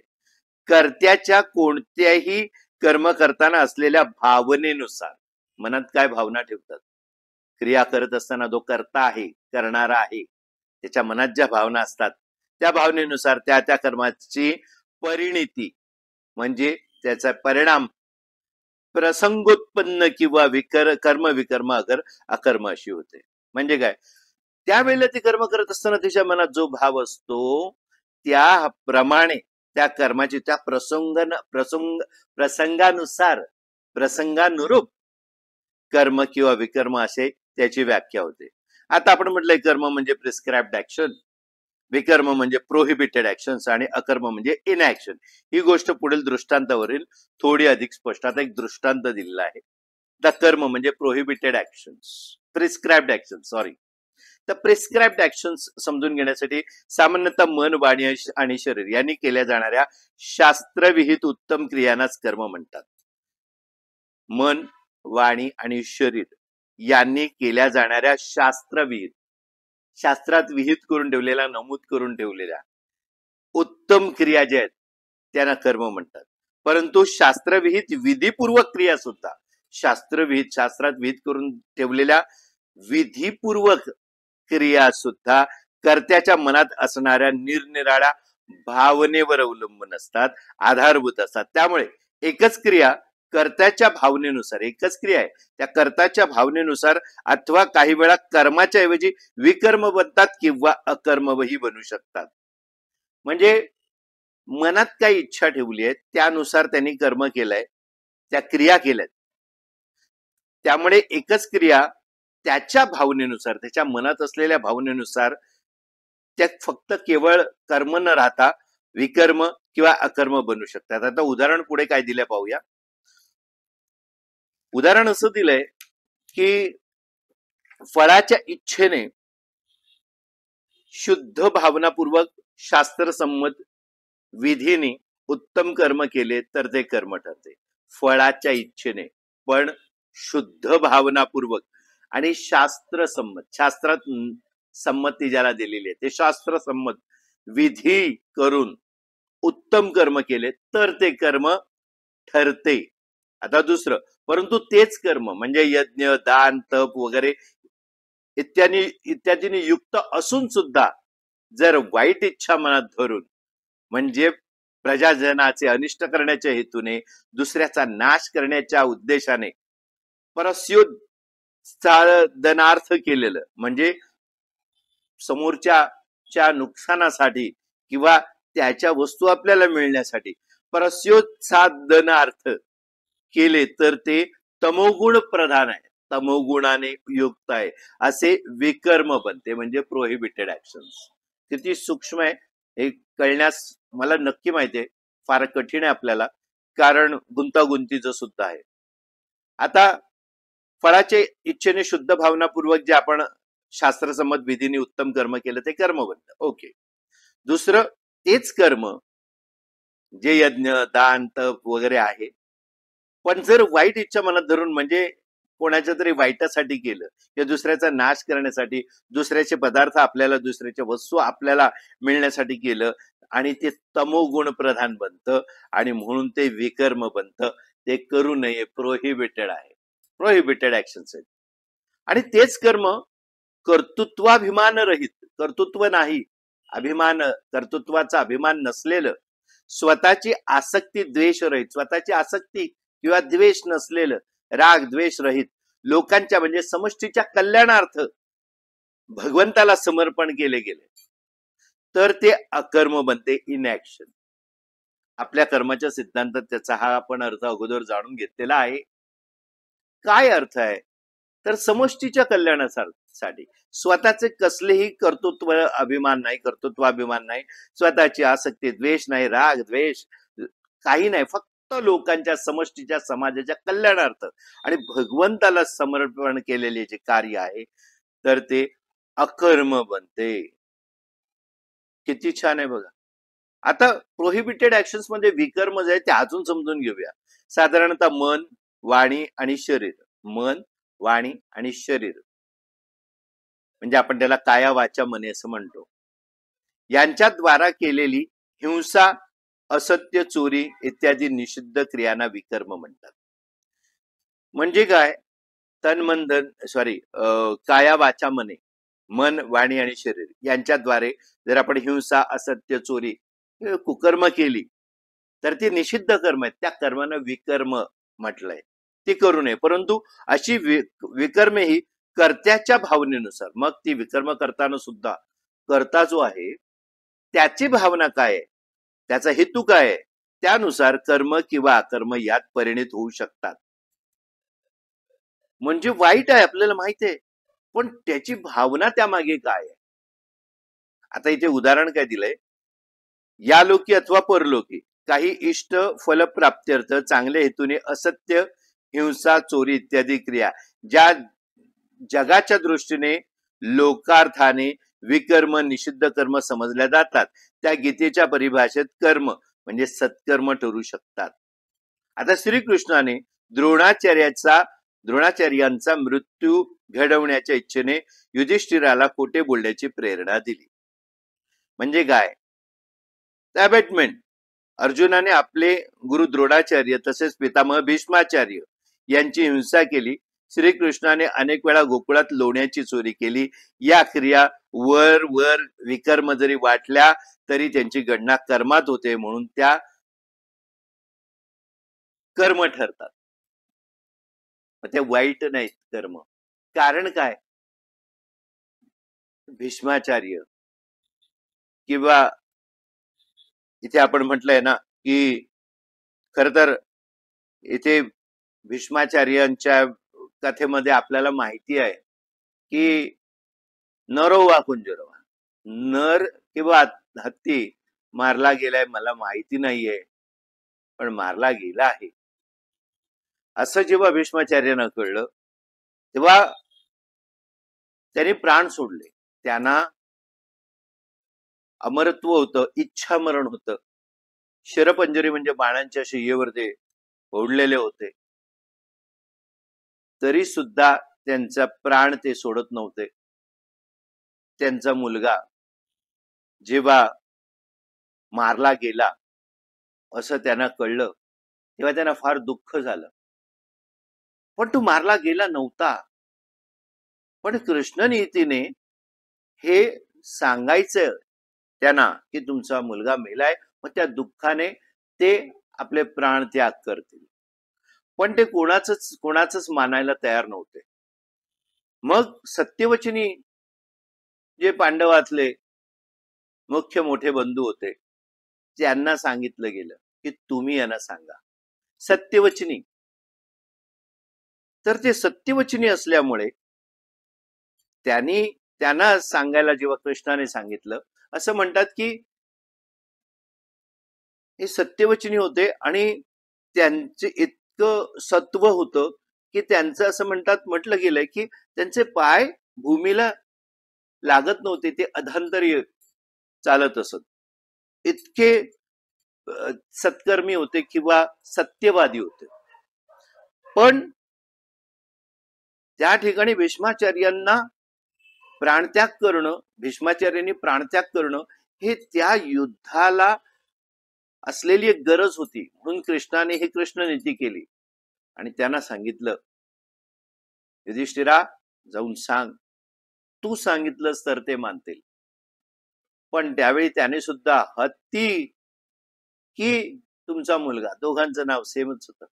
कर्त्याच्या कोणत्याही कर्म करताना असलेल्या भावनेनुसार, मनात काय भावना ठेवतात, क्रिया करत असताना जो कर्ता आहे, करणारा आहे, त्याच्या मनात ज्या भावना असतात त्या भावनेनुसार त्या त्या कर्माची परिणिती म्हणजे त्याचा परिणाम प्रसंगोत्पन्न किंवा कर्म, विकर्म अगर अकर्म अशी होते. म्हणजे काय, त्यावेळेला ती कर्म करत असताना तिच्या मनात जो भाव असतो त्याप्रमाणे त्या कर्माची त्या प्रसंगानुरूप कर्म किंवा विकर्म असे त्याची व्याख्या होते. आता आपण म्हटलंय कर्म म्हणजे प्रिस्क्राइब्ड ऍक्शन, विकर्म म्हणजे प्रोहिबिटेड ऍक्शन्स आणि अकर्म म्हणजे इनऍक्शन. ही गोष्ट पुढील दृष्टांतावरील थोडी अधिक स्पष्ट. आता एक दृष्टांत दिलेला आहे. द कर्म म्हणजे prohibited actions, prescribed action sorry. तर प्रिस्क्राइब्ड ऍक्शन्स समजून घेण्यासाठी सामान्यतः मन, वाणी आणि शरीर यांनी केल्या जाणाऱ्या शास्त्रविहित उत्तम क्रियांनाच कर्म म्हणतात. मन, वाणी आणि शरीर यांनी केल्या जाणाऱ्या शास्त्रविहित, शास्त्रात विहित करून ठेवलेल्या, नमूद करून ठेवलेल्या उत्तम क्रिया ज्या आहेत त्यांना कर्म म्हणतात. परंतु शास्त्रविहित विधीपूर्वक क्रिया सुद्धा, शास्त्रविहित शास्त्रात विहित करून ठेवलेल्या विधीपूर्वक क्रिया सुद्धा कर्त्याच्या मनात असणाऱ्या निरनिराळ्या भावनेवर अवलंबून असतात, आधारभूत असतात. त्यामुळे एकच क्रिया कर्त्याच्या भावनेनुसार, एकच क्रिया आहे त्या कर्त्याच्या भावनेनुसार अथवा काही वेळा कर्माच्या ऐवजी विकर्म बनतात किंवा अकर्मही बनू शकतात. म्हणजे मनात काही इच्छा ठेवली आहे त्यानुसार त्यांनी कर्म केलंय, त्या क्रिया केल्यात. त्यामुळे एकच क्रिया त्याच्या भावनेनुसार, त्याच्या मनात असलेल्या भावनेनुसार त्या फक्त केवळ कर्म न राहता विकर्म किंवा अकर्म बनू शकतात. आता उदाहरण पुढे काय दिलंय पाहूया. उदाहरण असं दिलंय की फळाच्या इच्छेने शुद्ध भावनापूर्वक शास्त्रसंमत विधीने उत्तम कर्म केले तर ते कर्म ठरते. फळाच्या इच्छेने पण शुद्ध भावनापूर्वक आणि शास्त्रसंमत, शास्त्रात संमती ज्याला दिलेली आहे ते शास्त्रसंमत विधी करून उत्तम कर्म केले तर ते कर्म ठरते. आता दुसरं, परंतु तेच कर्म म्हणजे यज्ञ, दान, तप वगैरे इत्यादीने युक्त असून सुद्धा जर वाईट इच्छा मनात धरून म्हणजे प्रजाजनाचे अनिष्ट करण्याच्या हेतूने, दुसऱ्याचा नाश करण्याच्या उद्देशाने परस्योत्सादनार्थ केलेलं म्हणजे समोरच्या नुकसानासाठी किंवा त्याच्या वस्तू आपल्याला मिळण्यासाठी परस्योत्सादनार्थ केले तर ते तमोगुण प्रधान आहे, तमोगुणाने युक्त आहे, असे विकर्म बनते म्हणजे प्रोहिबिटेड ऍक्शन्स. किती सूक्ष्म आहे हे कळण्यास मला नक्की माहिती आहे, फार कठीण आहे आपल्याला, कारण गुंतागुंतीचं सुद्धा आहे. आता फळाच्या इच्छेने शुद्ध भावनापूर्वक जे आपण शास्त्रसंमत विधीने उत्तम कर्म केलं ते कर्म बनतं. ओके. दुसरं, तेच कर्म जे यज्ञ, दान, तप वगैरे आहे पण जर वाईट इच्छा मनात धरून म्हणजे कोणाच्या तरी वाईटासाठी केलं किंवा दुसऱ्याचा नाश करण्यासाठी, दुसऱ्याचे पदार्थ आपल्याला, दुसऱ्याच्या वस्तू आपल्याला मिळण्यासाठी केलं आणि ते तमोगुण प्रधान बनतं आणि म्हणून ते विकर्म बनतं. ते करू नये, प्रोहिबिटेड आहे, प्रोहिबिटेड ऍक्शन्स आहेत. आणि तेच कर्म कर्तृत्वाभिमान रहित, कर्तृत्व नाही, अभिमान, कर्तृत्वाचा अभिमान नसलेलं, स्वतःची आसक्ती द्वेष रहित, स्वतःची आसक्ती किंवा द्वेष नसलेलं, राग द्वेष रहित, लोकांच्या म्हणजे समष्टीच्या कल्याणार्थ भगवंताला समर्पण केले गेले तर ते अकर्म बनते, इनऍक्शन. आपल्या कर्माच्या सिद्धांतात त्याचा हा आपण अर्थ अगोदर जाणून घेतलेला आहे. काय अर्थ आहे तर समष्टीच्या कल्याणासाठी, स्वतःचे कसलेही कर्तृत्व अभिमान नाही, कर्तृत्वाभिमान नाही, स्वतःची आसक्ती, द्वेष नाही, राग द्वेष काही नाही, फक्त लोकांच्या, समष्टीच्या, समाजाच्या कल्याणार्थ आणि भगवंताला समर्पण केलेले जे कार्य आहे तर ते अकर्म बनते. किती छान आहे बघा. आता प्रोहिबिटेड ऍक्शन्स मध्ये विकर्म जे आहे ते अजून समजून घेऊया. साधारणतः मन, वाणी आणि शरीर, मन, वाणी आणि शरीर म्हणजे आपण त्याला काया वाचा मने असं म्हणतो, यांच्या द्वारा केलेली हिंसा, असत्य, चोरी इत्यादी निषिद्ध क्रियांना विकर्म म्हणतात. म्हणजे काय, तन मन धन काया वाचा मने, मन, वाणी आणि शरीर यांच्याद्वारे जर आपण हिंसा, असत्य, चोरी, कुकर्म केली तर ती निषिद्ध कर्म आहेत, त्या कर्मानं विकर्म म्हटलंय, ती करू नये. परंतु अशी विकर्मे ही कर्त्याच्या भावनेनुसार, मग ती विकर्म करताना सुद्धा कर्ता जो आहे त्याची भावना काय आहे, त्याचा हेतू काय आहे, त्यानुसार कर्म किंवा अकर्म यात परिणित होऊ शकतात. म्हणजे वाईट आहे आपल्याला माहिती आहे, पण त्याची भावना त्यामागे काय आहे. आता इथे उदाहरण काय दिलंय, या लोकी अथवा परलोकी काही इष्ट फलप्राप्त्यर्थ चांगल्या हेतूने असत्य, हिंसा, चोरी इत्यादी क्रिया ज्या जगाच्या दृष्टीने लोकार्थाने विकर्म निषिद्ध कर्म समजल्या जातात, त्या गीतेच्या परिभाषेत कर्म म्हणजे सत्कर्म ठरू शकतात. आता श्रीकृष्णाने द्रोणाचार्यांचा मृत्यू घडवण्याच्या इच्छेने युधिष्ठिराला खोटे बोलण्याची प्रेरणा दिली. म्हणजे काय, अबॅटमेंट. अर्जुनाने आपले गुरु द्रोणाचार्य तसेच पितामह भीष्माचार्य यांची हिंसा केली. श्रीकृष्णाने अनेक वेळा गोकुळात लोण्याची चोरी केली. या क्रिया वर वर विकर्म जरी वाटल्या तरी त्यांची गणना कर्मात होते, म्हणून त्या कर्म ठरतात. ते वाईट नाहीत कर्म. कारण काय, भीष्माचार्य किंवा इथे आपण म्हटलंय ना की खर तर इथे भीष्माचार्यांच्या कथेमध्ये आपल्याला माहिती आहे की नरो वा कुंजरो, नर किंवा हत्ती मारला गेलाय मला माहिती नाहीये, पण मारला गेला आहे. असं जेव्हा भीष्माचार्यांना कळलं तेव्हा त्यांनी प्राण सोडले. त्यांना अमरत्व होतं, इच्छा मरण होतं. शरपंजरी म्हणजे बाणांच्या शियेवर ते ओढलेले होते, तरी सुद्धा त्यांचा प्राण ते सोडत नव्हते. त्यांचा मुलगा जेव्हा मारला गेला असं त्यांना कळलं तेव्हा त्यांना फार दुःख झालं. पण तो मारला गेला नव्हता. पण कृष्ण नीतीने हे सांगायचं त्यांना की तुमचा मुलगा मेलाय, मग त्या दुःखाने ते आपले प्राण त्याग करतील. पण ते कोणाचंच मानायला तयार नव्हते. मग सत्यवचनी जे पांडवातले मुख्य मोठे बंधू होते त्यांना सांगितलं गेलं की तुम्ही यांना सांगा. सत्यवचनी, तर ते सत्यवचनी असल्यामुळे त्यांना सांगायला जेव्हा कृष्णाने सांगितलं, असं म्हणतात की हे सत्यवचनी होते आणि त्यांचे इतकं सत्व होतं की त्यांचं असं म्हटलं गेलंय की त्यांचे पाय भूमीला लागत नव्हते, ते अधांतरी चालत असत. इतके सत्कर्मी होते किंवा सत्यवादी होते. पण त्या ठिकाणी भीष्माचार्यांनी प्राणत्याग करणं हे त्या युद्धाला असलेली एक गरज होती. म्हणून कृष्णाने ही कृष्ण नीती केली आणि त्यांना सांगितलं, युधिष्ठिरा जाऊन सांग, तू सांगितलंस तर ते मानतील. पण त्यावेळी त्याने सुद्धा हत्ती की तुमचा मुलगा, दोघांचं नाव सेमच होतं.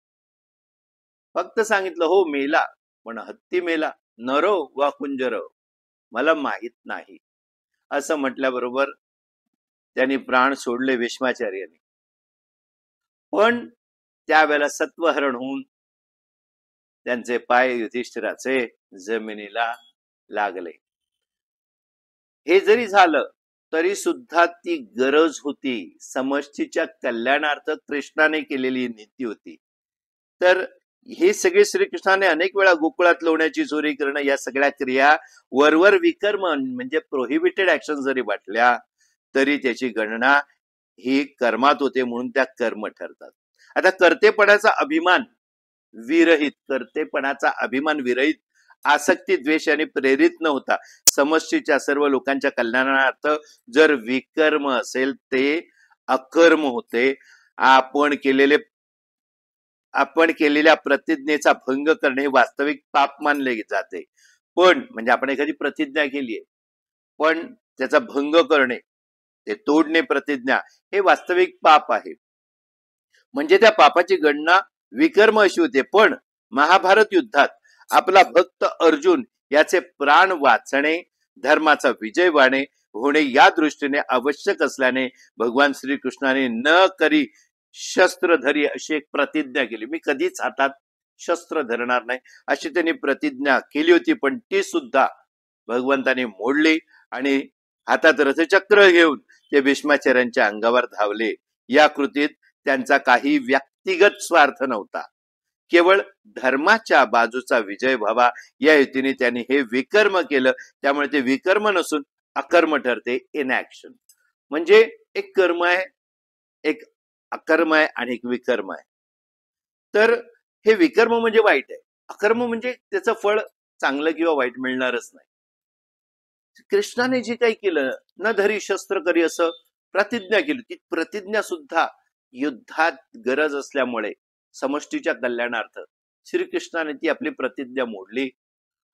फक्त सांगितलं हो मेला, पण हत्ती मेला, नरो वा कुंजरो मला माहित नाही असं म्हटल्याबरोबर त्यांनी प्राण सोडले भीष्माचार्यांनी. पण त्यावेळेला सत्वहरण होऊन त्यांचे पाय युधिष्ठिराचे जमिनीला लागले. हे जरी झालं तरी सुद्धा ती गरज होती, समष्टीच्या कल्याणार्थ कृष्णाने केलेली नीती होती. तर हे सगळे श्रीकृष्णाने अनेक वेळा गोकुळात लोण्याची चोरी करणं या सगळ्या क्रिया वरवर विकर्म म्हणजे प्रोहिबिटेड ऍक्शन जरी वाटल्या तरी त्याची गणना ही कर्मात होते, म्हणून त्या कर्म ठरतात. आता कर्तेपणाचा अभिमान विरहित आसक्ती द्वेष आणि प्रेरित न होता समष्टीच्या सर्व लोकांच्या कल्याणार्थ जर विकर्म असेल ते अकर्म होते. आपण केलेल्या प्रतिज्ञेचा भंग करणे हे वास्तविक पाप मानले जाते. पण म्हणजे आपण एखादी प्रतिज्ञा केली आहे पण त्याचा भंग करणे, ते तोडणे प्रतिज्ञा, हे वास्तविक पाप आहे. म्हणजे त्या पापाची गणना विकर्म अशी होते. पण महाभारत युद्धात आपला भक्त अर्जुन याचे प्राण वाचणे, धर्माचा विजय होणे या दृष्टीने आवश्यक असल्याने भगवान श्रीकृष्णाने न करी शस्त्र धरी अशी एक प्रतिज्ञा केली. मी कधीच हातात शस्त्र धरणार नाही अशी त्यांनी प्रतिज्ञा केली होती, पण ती सुद्धा भगवंताने मोडली आणि हातात रथचक्र घेऊन ते भीष्माचार्यांच्या अंगावर धावले. या कृतीत त्यांचा काही व्यक्तिगत स्वार्थ नव्हता, केवळ धर्माच्या बाजूचा विजय व्हावा या हेतूने त्यांनी हे विकर्म केलं. त्यामुळे ते विकर्म नसून अकर्म ठरते. इनॅक्शन म्हणजे एक कर्म आहे, एक अकर्म आहे आणि एक विकर्म आहे. तर हे विकर्म म्हणजे वाईट आहे, अकर्म म्हणजे त्याचं फळ चांगलं किंवा वाईट मिळणारच नाही. कृष्णाने जे काही केलं, न धरी शस्त्र करी असं प्रतिज्ञा केली, ती प्रतिज्ञा सुद्धा युद्धात गरज असल्यामुळे समष्टीच्या कल्याणार्थ श्रीकृष्णाने ती आपली प्रतिज्ञा मोडली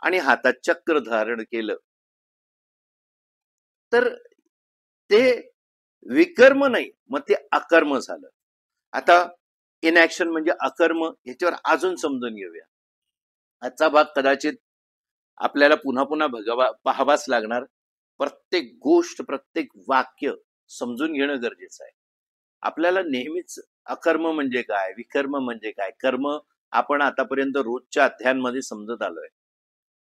आणि हातात चक्र धारण केलं. तर ते विकर्म नाही, मग ते अकर्म झालं. आता इनॅक्शन म्हणजे अकर्म, याच्यावर अजून समजून घेऊया. आजचा भाग कदाचित आपल्याला पुन्हा पुन्हा पाहावाच लागणार. प्रत्येक गोष्ट, प्रत्येक वाक्य समजून घेणं गरजेचं आहे. आपल्याला नेहमीच अकर्म म्हणजे काय, विकर्म म्हणजे काय, कर्म आपण आतापर्यंत रोजच्या अध्यायांमध्ये समजत आलोय.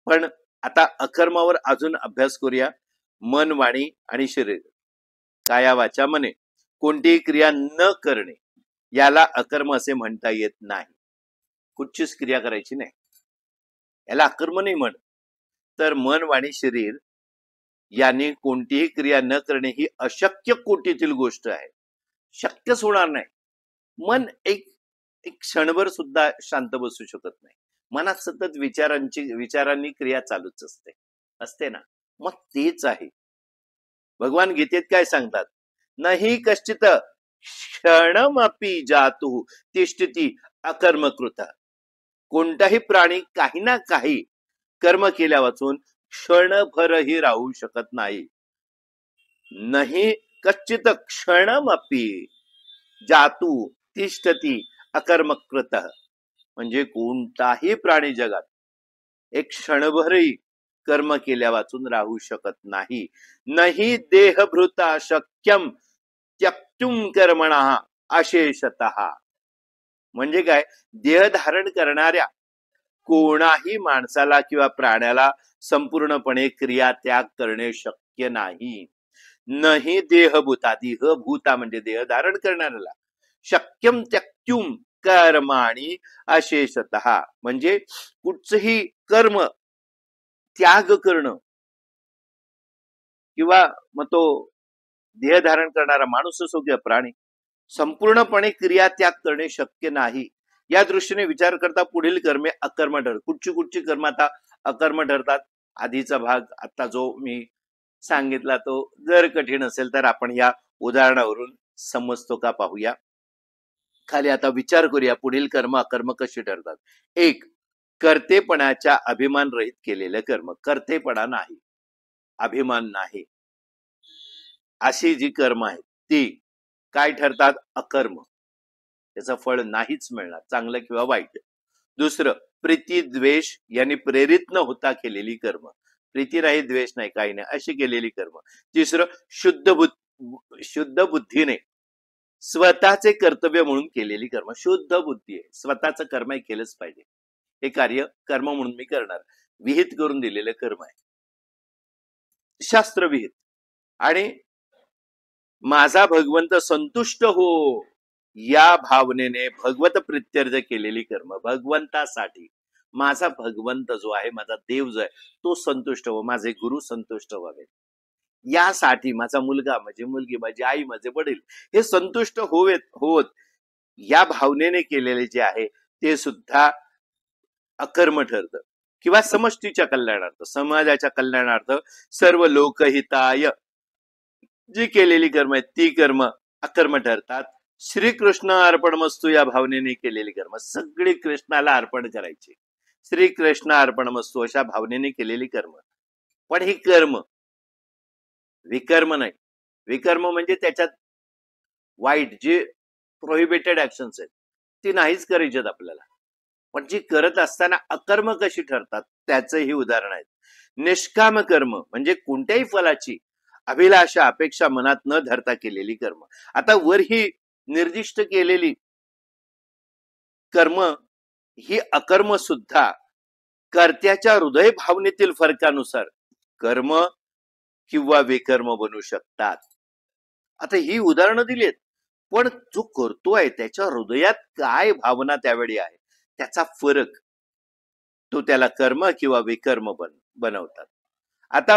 पण आता अकर्मावर अजून अभ्यास करूया. मन, वाणी आणि शरीर, काया वाचा मने, कोणतीही क्रिया न करणे याला अकर्म असे म्हणता येत नाही. कुठचीच क्रिया करायची नाही, याला अकर्म नाही म्हण. तर मन, वाणी, शरीर यांनी कोणतीही क्रिया न करणे ही अशक्य कोटीतील गोष्ट आहे. शक्यच होणार नाही. मन एक क्षणभर सुद्धा शांत बसू शकत नाही. मनात सतत विचारांनी क्रिया चालूच असते ना. मग तेच आहे. भगवान गीतेत काय सांगतात, नाही कश्चित क्षणमपि जातु तिष्ठति अकर्मकृत. कोणताही प्राणी काही ना काही कर्म केल्या वाचून क्षणभरही राहू शकत नाही. नाही कश्चित क्षणमपि जातु तिष्ठति अकर्मकृत म्हणजे कोणताही प्राणी जगात एक क्षणभरही कर्म केल्या वाचून राहू शकत नाही. नाही देहभृता शक्यम त्यक्तुम कर्मणः अशेषतः. म्हणजे काय, देह धारण करणाऱ्या कोणाही माणसाला किंवा प्राण्याला संपूर्णपणे क्रिया त्याग करणे शक्य नाही. नाही देहभूता, देहभूता म्हणजे देह धारण करणाऱ्याला, शक्यम त्यक्तुम कर्माणि अशेषतः म्हणजे कुठचंही कर्म त्याग करणं, किंवा मग तो देह धारण करणारा माणूस असो किंवा प्राणी, संपूर्णपणे क्रिया त्याग करणे शक्य नाही. या दृष्टीने विचार करता पुढील कर्मे अकर्म ठरतात. कुठची कर्म आता अकर्म ठरतात? आधीचा भाग आता जो मी सांगितला तो जर कठीण असेल तर आपण या उदाहरणावरून समजतो का पाहूया. खाली आता विचार करूया पुढील कर्म अकर्म कशी ठरतात. एक, कर्तेपणाच्या अभिमान रहित केलेले कर्म. कर्तेपणा नाही, अभिमान नाही अशी जी कर्म आहेत ती काय ठरतात? अकर्म. त्याचं फळ नाहीच मिळणार, चांगलं किंवा वाईट. दुसरं, प्रीती द्वेष यांनी प्रेरित न होता केलेली कर्म. प्रीती नाही, द्वेष नाही, काही नाही अशी केलेली कर्म. तिसरं, शुद्ध बुद्धीने स्वतःचे कर्तव्य म्हणून केलेली कर्म. शुद्ध बुद्धी आहे, स्वतःचं कर्म हे केलंच पाहिजे, हे कार्य कर्म म्हणून मी करणार, विहित करून दिलेलं कर्म आहे, शास्त्रविहित. आणि माझा भगवंत संतुष्ट हो या भावनेने भगवत प्रित्यर्थ केलेली कर्म. भगवंतासाठी, माझा भगवंत जो आहे, माझा देव जो आहे तो संतुष्ट हो, माझे गुरु संतुष्ट व्हावे यासाठी, माझा मुलगा, माझी मुलगी, माझी आई, माझे वडील हे संतुष्ट होत या भावनेने केलेले जे आहे ते सुद्धा अकर्म ठरतं. किंवा समष्टीच्या कल्याणार्थ, समाजाच्या कल्याणार्थ, सर्व लोकहिताय जी केलेली कर्म आहेत ती कर्म अकर्म ठरतात. श्रीकृष्ण अर्पणमस्तू या भावनेने केलेली कर्म, सगळी कृष्णाला अर्पण करायची, श्रीकृष्ण अर्पणमस्तू अशा भावनेने केलेली कर्म. पण ही कर्म विकर्म नाही. विकर्म म्हणजे त्याच्यात वाईट जे प्रोहिबिटेड ऍक्शन्स आहेत ती नाहीच करायची आपल्याला. पण जी करत असताना अकर्म कशी ठरतात त्याचं ही उदाहरण आहेत. निष्काम कर्म म्हणजे कोणत्याही फलाची अभिलाषा अपेक्षा मनात न धरता केलेली कर्म. आता वर ही निर्दिष्ट केलेली कर्म ही अकर्म सुद्धा कर्त्याच्या हृदय भावनेतील फरकानुसार कर्म किंवा विकर्म बनू शकतात. आता ही उदाहरणं दिलीत, पण जो करतोय त्याच्या हृदयात काय भावना त्यावेळी आहे त्याचा फरक तो त्याला कर्म किंवा विकर्म बनवतात. आता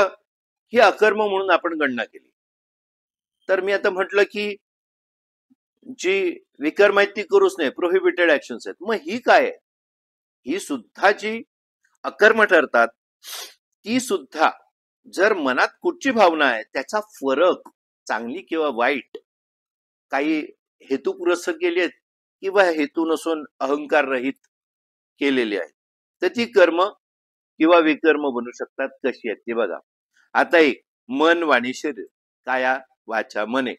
ही अकर्म म्हणून आपण गणना केली, तर मी आता म्हटलं की जी विकर्म आहेत ती करूच नाही, प्रोहिबिटेड ऍक्शन्स आहेत. मग ही काय आहे? ही सुद्धा जी अकर्म ठरतात ती सुद्धा जर मनात कुठची भावना आहे त्याचा फरक चांगली किंवा वाईट काही हेतू पुरस्सर केली आहेत किंवा हेतू नसून अहंकार रहित केलेली आहे, तर ती कर्म किंवा विकर्म बनू शकतात. कशी आहेत ती बघा. आता एक मन वाणी शरीर काया वाचा मने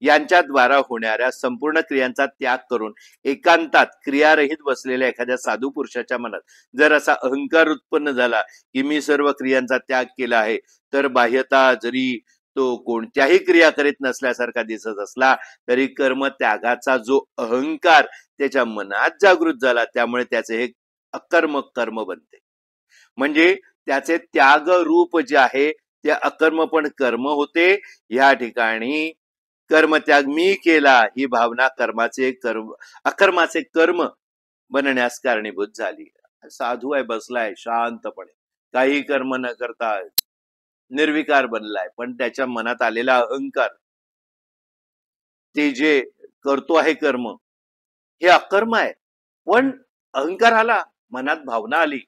यांच्या द्वारा होणाऱ्या संपूर्ण क्रियांचा त्याग करून एकांतात क्रियारहित बसलेल्या एखाद्या साधू पुरुषाच्या मनात जर असा अहंकार उत्पन्न झाला की मी सर्व क्रियांचा त्याग केला आहे, तर बाह्यता जरी तो कोणत्याही क्रिया करीत नसल्यासारखा दिसत असला तरी कर्म त्यागाचा जो अहंकार त्याच्या मनात जागृत झाला त्यामुळे त्याचे हे अकर्म कर्म बनते. म्हणजे त्याचे त्याग रूप जे आहे ते अकर्म पण कर्म होते. या ठिकाणी कर्मत्याग मी केला ही भावना अकर्माचे कर्म बनण्यास कारणीभूत झाली. साधू आहे, बसलाय शांतपणे, काही कर्म न करता निर्विकार बनलाय, पण त्याच्या मनात आलेला अहंकार ते जे करतो आहे कर्म हे अकर्म आहे. पण अहंकार आला, मनात भावना आली,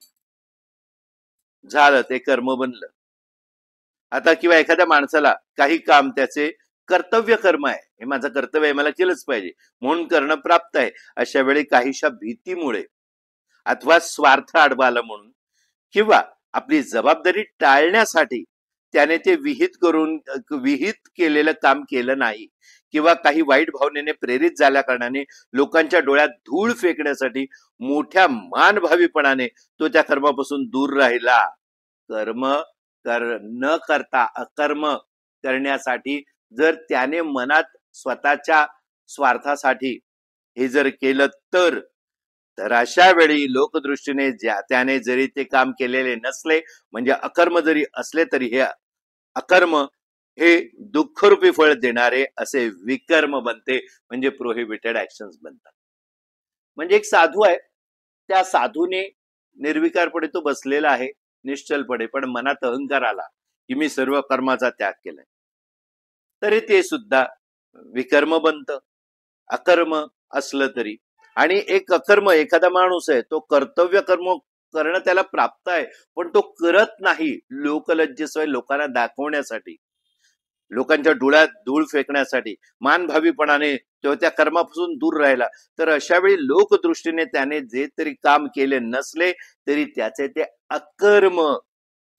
झालं ते कर्म बनलं. आता किंवा एखाद्या माणसाला काही काम त्याचे कर्तव्य कर्म आहे, हे माझं कर्तव्य आहे, मला केलंच पाहिजे म्हणून करणं प्राप्त आहे, अशा वेळी काहीशा भीतीमुळे अथवा स्वार्थ आडवा आला म्हणून किंवा आपली जबाबदारी टाळण्यासाठी त्याने ते विहित केलेलं काम केलं नाही किंवा काही वाईट भावनेने प्रेरित झाल्या कारणाने लोकांच्या डोळ्यात धूळ फेकण्यासाठी मोठ्या मानभावीपणाने तो त्या कर्मापासून दूर राहिला. कर्म न करता अकर्म करण्यासाठी जर त्याने मनात स्वतःच्या स्वार्थासाठी हे जर केलं तर अशा वेळी लोकदृष्टीने त्याने जरी ते काम केलेले नसले म्हणजे अकर्म जरी असले तरी हे अकर्म हे दुःखरूपी फळ देणारे असे विकर्म बनते, म्हणजे प्रोहिबिटेड ऍक्शन्स बनतात. म्हणजे एक साधू आहे, त्या साधूने निर्विकारपणे तो बसलेला आहे निश्चलपणे, पण मनात अहंकार आला की मी सर्व कर्माचा त्याग केलाय, तरी ते सुद्धा विकर्म बनतं अकर्म असलं तरी. आणि एक अकर्म एखादा माणूस आहे तो कर्तव्य कर्म करणं त्याला प्राप्त आहे पण तो करत नाही, लोकलज्जेशिवाय लोकांना दाखवण्यासाठी, लोकांच्या डोळ्यात धूळ फेकण्यासाठी, मानभावीपणाने तो त्या कर्मापासून दूर राहिला, तर अशा वेळी लोकदृष्टीने त्याने जे तरी काम केले नसले तरी त्याचे ते अकर्म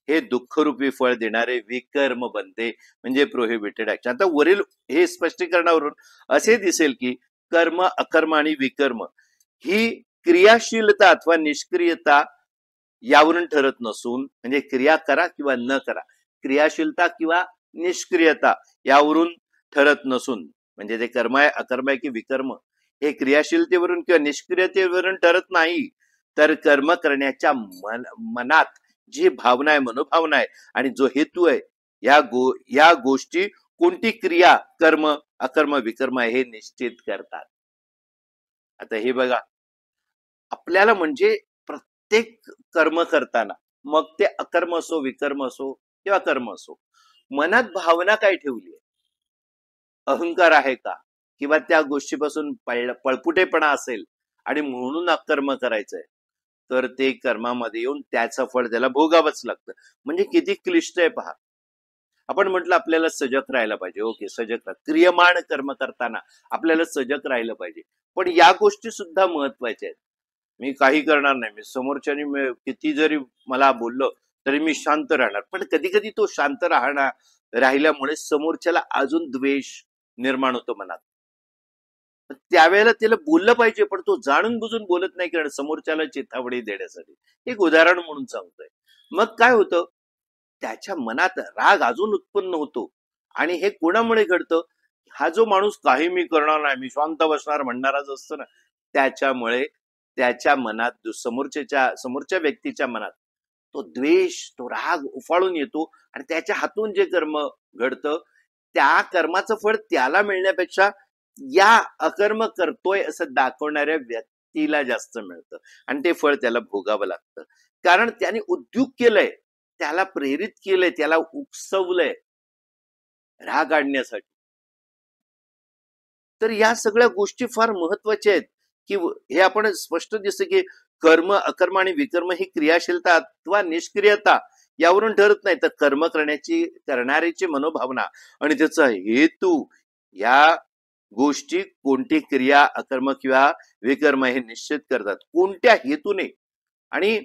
हे दुःखरूपी फळ देणारे विकर्म बनते, म्हणजे प्रोहिबिटेड ऍक्शन. आता वरील हे स्पष्टीकरणावरून असे दिसेल की कर्म अकर्म आणि विकर्म ही क्रियाशीलता अथवा निष्क्रियता यावरून ठरत नसून, म्हणजे क्रिया करा किंवा न करा, क्रियाशीलता किंवा निष्क्रियता यावरून ठरत नसून, म्हणजे ते कर्म आहे अकर्म आहे की विकर्म हे क्रियाशीलतेवरून किंवा निष्क्रियतेवरून ठरत नाही, तर कर्म करण्याच्या मनात जी भावना आहे, मनोभावना आहे आणि जो हेतू आहे, या गोष्टी कोणती क्रिया कर्म अकर्म विकर्म हे निश्चित करतात. आता हे बघा, आपल्याला म्हणजे प्रत्येक कर्म करताना मग ते अकर्म असो विकर्म असो किंवा कर्म असो, मनात भावना काय ठेवली आहे, अहंकार आहे का, किंवा त्या गोष्टीपासून पळपुटेपणा असेल आणि म्हणून अकर्म करायचंय, तर ते कर्मामध्ये येऊन त्याचं फळ त्याला भोगावंच लागतं. म्हणजे किती क्लिष्ट आहे पहा. आपण म्हटलं आपल्याला सजग राहायला पाहिजे, ओके सजग राहा, क्रियमाण कर्म करताना आपल्याला सजग राहिलं पाहिजे, पण या गोष्टी सुद्धा महत्वाच्या आहेत. मी काही करणार नाही, मी समोरच्याने किती जरी मला बोललं तरी मी शांत राहणार, पण कधी कधी तो शांत राहिल्यामुळे समोरच्याला अजून द्वेष निर्माण होतो मनात. त्यावेळेला त्याला बोललं पाहिजे, पण तो जाणून बुजून बोलत नाही, कारण समोरच्याला चेतावणी देण्यासाठी. एक उदाहरण म्हणून सांगतोय. मग काय होतं, त्याच्या मनात राग अजून उत्पन्न होतो. आणि हे कोणामुळे घडतं? हा जो माणूस काही मी करणार नाही, मी शांत बसणार म्हणणाराच असतो ना, त्याच्यामुळे त्याच्या मनात समोरच्या व्यक्तीच्या मनात तो द्वेष, तो राग उफाळून येतो आणि त्याच्या हातून जे कर्म घडतं त्या कर्माचं फळ त्याला मिळण्यापेक्षा या अकर्म करतोय असं दाखवणाऱ्या व्यक्तीला जास्त मिळतं आणि ते फळ त्याला भोगावं लागतं. कारण त्याने उद्योग केलंय, त्याला प्रेरित केलंय, त्याला उकसवलंय राग आणण्यासाठी. तर या सगळ्या गोष्टी फार महत्वाच्या आहेत की हे आपण स्पष्ट दिसतं की कर्म, अकर्म आणि विकर्म ही क्रियाशीलता अथवा निष्क्रियता यावरून ठरत नाही, तर कर्म करणाऱ्याची मनोभावना आणि त्याचा हेतू, या गोष्टी कोणती क्रिया, अकर्म किंवा विकर्म हे निश्चित करतात. कोणत्या हेतूने आणि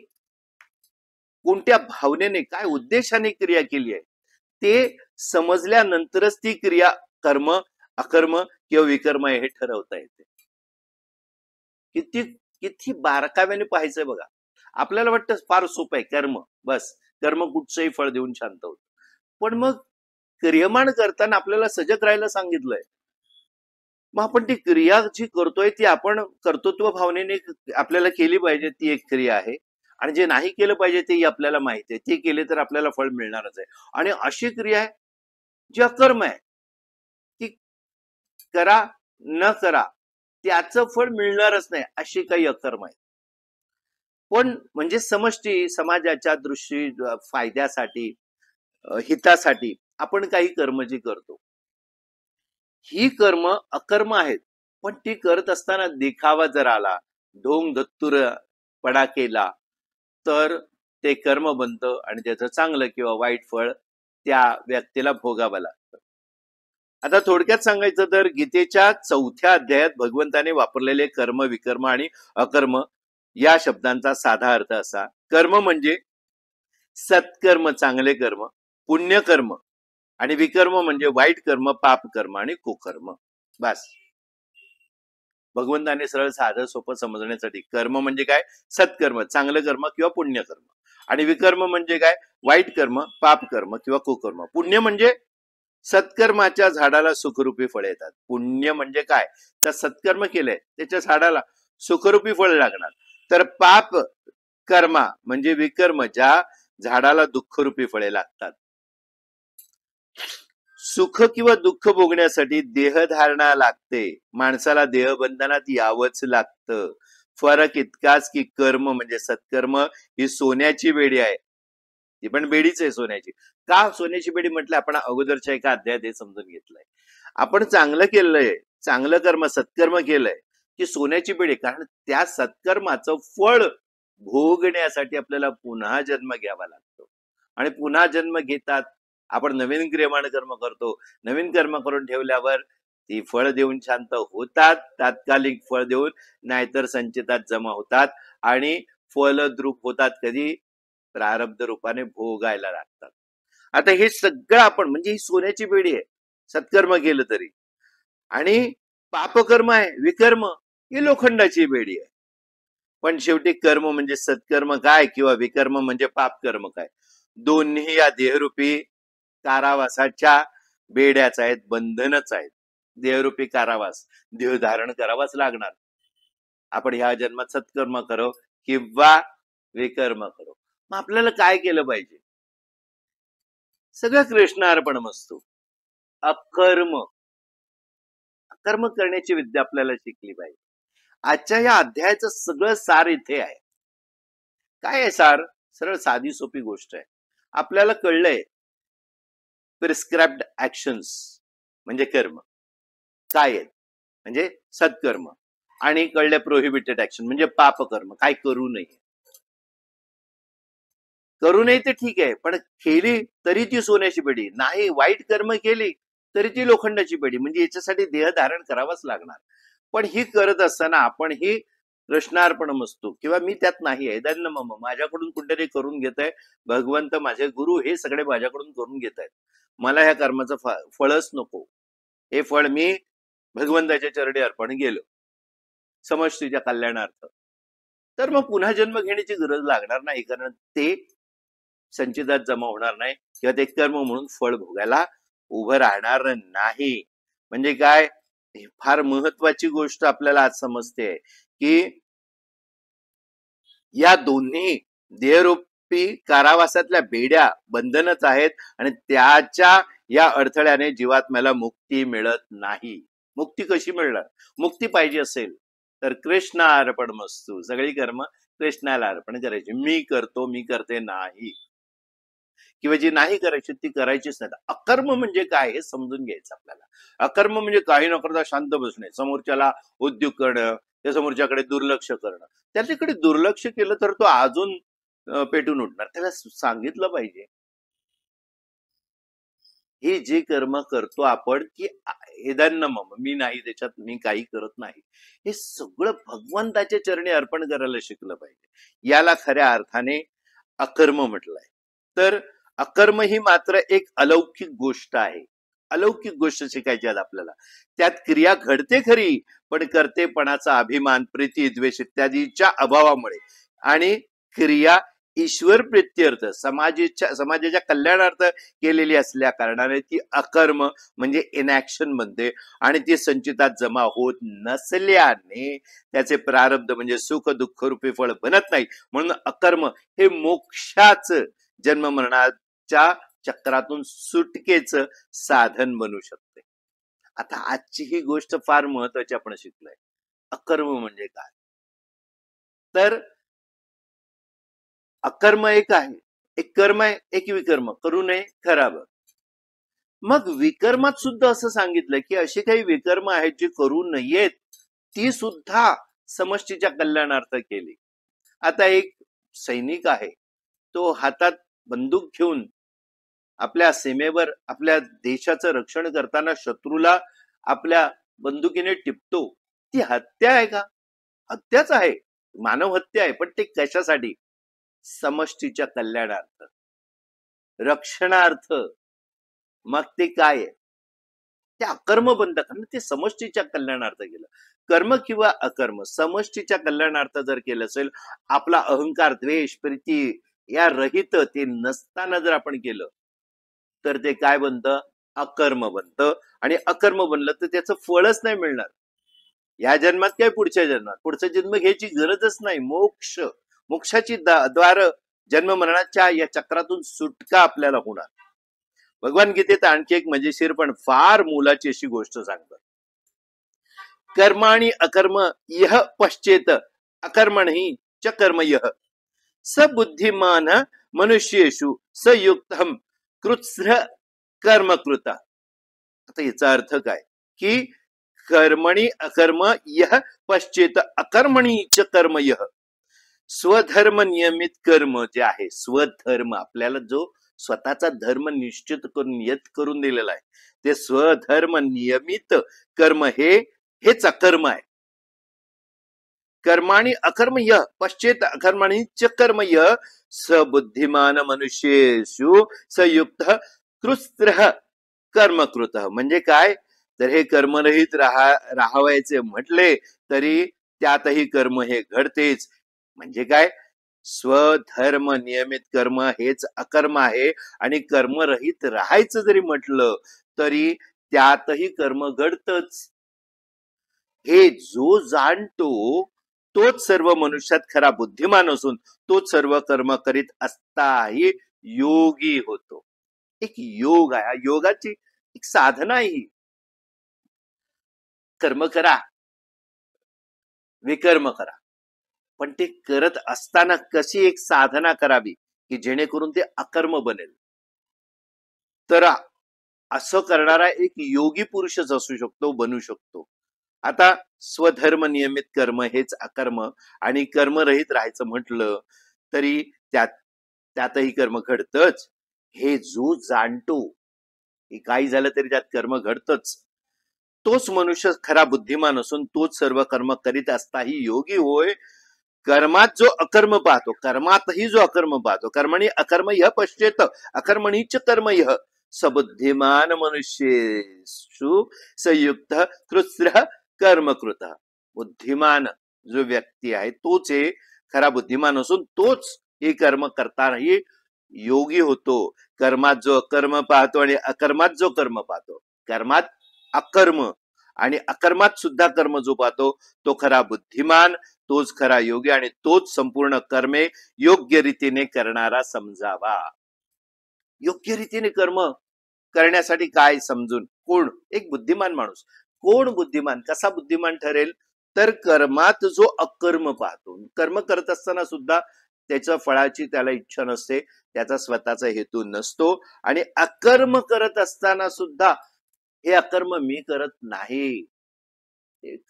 कोणत्या भावनेने, काय उद्देशाने क्रिया केली आहे ते समजल्यानंतरच ती क्रिया कर्म, अकर्म किंवा विकर्म हे ठरवता येते. किती किती बारकाव्याने पाहायचंय बघा. आपल्याला वाटतं फार सोपं आहे कर्म, बस कर्म कुठचंही फळ देऊन शांत होतं. पण मग क्रियमान करताना आपल्याला सजग राहायला सांगितलंय. मग आपण ती क्रिया जी करतोय ती आपण कर्तृत्व भावनेने आपल्याला केली पाहिजे, ती एक क्रिया आहे. आणि जे नाही केलं पाहिजे तेही आपल्याला माहिती आहे, ते केले तर आपल्याला फळ मिळणारच आहे. आणि अशी क्रिया आहे जी अकर्म आहे, ती करा न करा त्याचं फळ मिळणारच नाही, अशी काही अकर्म आहे. पण म्हणजे समष्टी समाजाच्या दृष्टी फायद्यासाठी, हितासाठी आपण काही कर्म जी करतो, ही कर्म अकर्म आहेत. पण ती करत असताना देखावा जर आला, ढोंग धत्तूरपणा केला, तर ते कर्म बनतं आणि त्याचं चांगलं किंवा वाईट फळ त्या व्यक्तीला भोगावं लागतं. आता थोडक्यात सांगायचं तर गीतेच्या 4थ्या अध्यायात भगवंताने वापरलेले कर्म, विकर्म आणि अकर्म या शब्दांचा साधा अर्थ असा: कर्म म्हणजे सत्कर्म, चांगले कर्म, पुण्यकर्म, आणि विकर्म म्हणजे वाईट कर्म, पाप कर्म आणि कुकर्म. बस. भगवंताने सरळ साधं सोपं समजण्यासाठी कर्म म्हणजे काय, सत्कर्म, चांगलं कर्म किंवा पुण्यकर्म, आणि विकर्म म्हणजे काय, वाईट कर्म, पाप कर्म किंवा कुकर्म. पुण्य म्हणजे सत्कर्माच्या झाडाला सुखरूपी फळ येतात. पुण्य म्हणजे काय, तर सत्कर्म केलंय त्याच्या झाडाला सुखरूपी फळ लागणार. तर पाप कर्मा म्हणजे विकर्म, ज्या झाडाला दुःखरूपी फळे लागतात. सुख किंवा दुःख भोगण्यासाठी देहधारणा लागते, माणसाला देहबंधनात यावंच लागतं. फरक इतकाच की कर्म म्हणजे सत्कर्म ही सोन्याची बेडी आहे. ती पण बेडीच आहे सोन्याची. का सोन्याची बेडी म्हटलं, आपण अगोदरच्या एका अध्यायात हे समजून घेतलंय. आपण चांगलं केलंय, चांगलं कर्म, सत्कर्म केलंय की सोन्याची बेडी, कारण त्या सत्कर्माचं फळ भोगण्यासाठी आपल्याला पुन्हा जन्म घ्यावा लागतो. आणि पुन्हा जन्म घेतात आपण नवीन क्रियमाण कर्म करतो. नवीन कर्म करून ठेवल्यावर ती फळ देऊन शांत होतात, तात्कालिक फळ देऊन, नाहीतर संचितात जमा होतात आणि फलद्रूप होतात. कधी प्रारब्ध रूपाने भोगायला लागतात. आता हे सगळं आपण म्हणजे ही सोन्याची बेडी आहे सत्कर्म केलं तरी, आणि पापकर्म आहे, विकर्म ही लोखंडाची बेडी आहे. पण शेवटी कर्म म्हणजे सत्कर्म काय किंवा विकर्म म्हणजे पापकर्म काय, दोन्ही या देहरूपी कारावासाच्या बेड्याच आहेत, बंधनच आहेत. देहरूपी कारावास, देह धारण करावाच लागणार. आपण ह्या जन्मात सत्कर्म करो किंवा विकर्म करो. मग आपल्याला काय केलं पाहिजे? सगळं कृष्णार्पणमस्तु. अकर्म कर्म करण्याची विद्या आपल्याला शिकली पाहिजे. आजच्या या अध्यायाचं सगळं सार इथे आहे. काय आहे सार? सरळ साधी सोपी गोष्ट आहे. आपल्याला कळलंय प्रिस्क्राइब्ड ऍक्शन्स म्हणजे कर्म काय आहेत, म्हणजे सत्कर्म, आणि कळले प्रोहिबिटेड ऍक्शन म्हणजे पापकर्म, काय करू नये. करू नये ते ठीक आहे, पण केली तरी ती सोन्याची बेडी नाही, वाईट कर्म केली तरी ती लोखंडाची बेडी, म्हणजे याच्यासाठी देह धारण करावाच लागणार. पण ही करत असताना आपण ही कृष्णार्पणमस्तु किंवा मी त्यात नाही आहे, दन्न मम, माझ्याकडून कुठेतरी करून घेत आहे भगवंत, माझे गुरु हे सगळे माझ्याकडून करून घेत आहेत, मला ह्या कर्माचं फळच नको, हे फळ मी भगवंताच्या चरणी अर्पण गेलो समष्टीच्या कल्याणार्थ, तर मग पुन्हा जन्म घेण्याची गरज लागणार नाही, कारण ते संचितात जमा होणार नाही किंवा ते कर्म म्हणून फळ भोगायला उभं राहणार नाही. म्हणजे काय, फार महत्वाची गोष्ट आपल्याला आज समजते की या दोन्ही देहरूपी कारावासातल्या बेड्या बंधनच आहेत आणि त्याच्या या अडथळ्याने जीवात्म्याला मुक्ती मिळत नाही. मुक्ती कशी मिळणार? मुक्ती पाहिजे असेल तर कृष्ण अर्पणमस्तु, सगळी कर्म कृष्णाला अर्पण करायची. मी करतो, मी करते नाही, किंवा जी नाही करायची ती करायचीच नाही. अकर्म म्हणजे काय हे समजून घ्यायचं आपल्याला. अकर्म म्हणजे काही न करता शांत बसणे, समोरच्याला उद्योग करणं, त्या समोरच्याकडे दुर्लक्ष करणं. त्याच्याकडे दुर्लक्ष केलं तर तो अजून पेटून उठणार. त्याला सांगितलं पाहिजे हे जे कर्म करतो आपण की एदन्न मम, मी नाही त्याच्यात, मी काही करत नाही, हे सगळं भगवंताच्या चरणी अर्पण करायला शिकलं पाहिजे. याला खऱ्या अर्थाने अकर्म म्हटलंय. तर अकर्म ही मात्र एक अलौकिक गोष्ट आहे. अलौकिक गोष्ट शिकायची आहे आपल्याला. त्यात क्रिया घडते खरी, पण कर्तेपणाचा अभिमान, प्रीती, द्वेष इत्यादीच्या अभावामुळे आणि क्रिया ईश्वर प्रीत्यर्थ, समाजाच्या कल्याणार्थ केलेली असल्या कारणाने ती अकर्म म्हणजे इनॅक्शन बनते आणि ती संचितात जमा होत नसल्याने त्याचे प्रारब्ध म्हणजे सुख दुःख रूपी फळ बनत नाही. म्हणून अकर्म हे मोक्षाचं, जन्म मरणाच्या चक्रातून सुटकेचं साधन बनू शकते. आता आजची ही गोष्ट फार महत्वाची आपण शिकलोय. अकर्म म्हणजे काय? तर अकर्म एक आहे, एक कर्म आहे, एक विकर्म. करू नये, खराब. मग विकर्मात सुद्धा असं सांगितलं की अशी काही विकर्म आहेत जी करू नयेत, ती सुद्धा समष्टीच्या कल्याणार्थ केली. आता एक सैनिक आहे, तो हातात बंदूक घेऊन आपल्या सीमेवर आपल्या देशाचं रक्षण करताना शत्रूला आपल्या बंदुकीने टिपतो. ती हत्या आहे का? हत्याच आहे, मानव हत्या आहे. पण ते कशासाठी? समष्टीच्या कल्याणार्थ, रक्षणार्थ. मग ते काय आहे? ते अकर्म बंद करणं, ते समष्टीच्या कल्याणार्थ केलं. कर्म किंवा अकर्म समष्टीच्या कल्याणार्थ जर केलं असेल, आपला अहंकार, द्वेष, प्रीती या रहित ते नसताना जर आपण केलं तर ते काय बनतं? अकर्म बनतं. आणि अकर्म बनलं तर त्याचं फळच नाही मिळणार या जन्मात काय पुढच्या जन्मात. पुढचा जन्म घ्यायची गरजच नाही. मोक्षाची द्वार, जन्म मरणाच्या या चक्रातून सुटका आपल्याला होणार. भगवान गीतेत आणखी एक मजेशीर पण फार मोलाची अशी गोष्ट सांगतात. कर्म आणि अकर्म यह पश्चेत अकर्मणि च कर्म यह स बुद्धिमान मनुष्येषु स युक्तम कृत्स्र कर्म कृता. आता याचा अर्थ काय की कर्मणी अकर्म यह पश्चेत अकर्मणि च कर्म यह, स्वधर्म नियमित कर्म जे आहे, स्वधर्म आपल्याला जो स्वतःचा धर्म निश्चित करून नियत करून दिलेला आहे, ते स्वधर्म नियमित कर्म हेच अकर्म आहे. कर्माणि अकर्म यह पश्चेत अकर्मणि च कर्म यह स बुद्धिमान मनुष्येषु संयुक्त कृत्स्र कर्म कृत. म्हणजे काय? तर हे कर्मरहित राहावायचे म्हटले तरी त्यातही कर्म हे घडतेच. म्हणजे काय? स्वधर्म नियमित कर्म हेच अकर्म आहे आणि कर्मरहित राहायचं जरी म्हटलं तरी त्यातही कर्म घडतच. हे जो जाणतो तोच सर्व मनुष्यात खरा बुद्धिमान असून तोच सर्व कर्म करीत असताही योगी होतो. एक योग आहे, योगाची एक साधना आहे ही. कर्म करा, विकर्म करा, पण ते करत असताना कशी एक साधना करावी की जेणेकरून ते अकर्म बनेल. तर असं करणारा एक योगी पुरुषच असू शकतो, बनू शकतो. आता स्वधर्म नियमित कर्म हेच अकर्म आणि कर्मरहित राहायचं म्हटलं तरी त्यातही कर्म घडतच. हे जो जाणतो की काही झालं तरी त्यात कर्म घडतच, तोच मनुष्य खरा बुद्धिमान असून तोच सर्व कर्म करीत असताही योगी होय. कर्मात जो अकर्म पाहतो, कर्मातही जो अकर्म पाहतो, कर्मणी अकर्म यह पश्चेत अकर्मणीच कर्म यह सबुद्धिमान मनुष्येषु संयुक्त कृत्स्र कर्म कृत. बुद्धिमान जो व्यक्ती आहे तोच हे खरा बुद्धिमान असून तोच हे कर्म करतानाही योगी होतो. कर्मात जो अकर्म पाहतो आणि अकर्मात जो कर्म पाहतो, कर्मात अकर्म आणि अकर्मात सुद्धा कर्म जो पाहतो तो खरा बुद्धिमान, तोच खरा योगी आणि तोच संपूर्ण कर्मे योग्य रीतीने करणारा समजावा. योग्य रीतीने कर्म करण्यासाठी काय समजून कोण एक बुद्धिमान माणूस, कोण बुद्धिमान, कसा बुद्धिमान ठरेल तर कर्मात जो अकर्म पाहतो, कर्म करत असताना सुद्धा त्याच्या फळाची त्याला इच्छा नसते, त्याचा स्वतःचा हेतू नसतो आणि अकर्म करत असताना सुद्धा हे अकर्म मी करत नाही,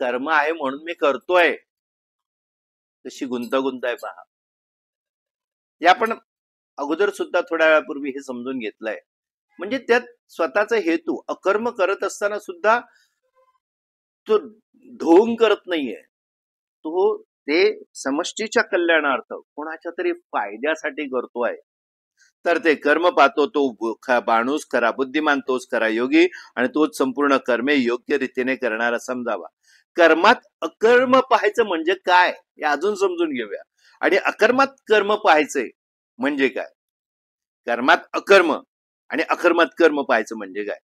कर्म आहे म्हणून मी करतोय. कशी गुंतागुंत आहे पहा. हे आपण अगोदर सुद्धा थोड्या वेळापूर्वी हे समजून घेतलंय. म्हणजे त्यात स्वतःचा हेतू अकर्म करत असताना सुद्धा तो ढोंग करत नाहीये, तो ते समष्टीच्या कल्याणार्थ कोणाच्या तरी फायद्यासाठी करतोय. तर ते कर्म पाहतो तो माणूस खरा बुद्धिमान, तोच खरा योगी आणि तोच संपूर्ण कर्मे योग्य रीतीने करणारा समजावा. कर्मात अकर्म पाहायचं म्हणजे काय हे अजून समजून घेऊया. आणि अकर्मात कर्म पाहायचंय म्हणजे काय, कर्मात अकर्म आणि अकर्मात कर्म पाहायचं म्हणजे काय,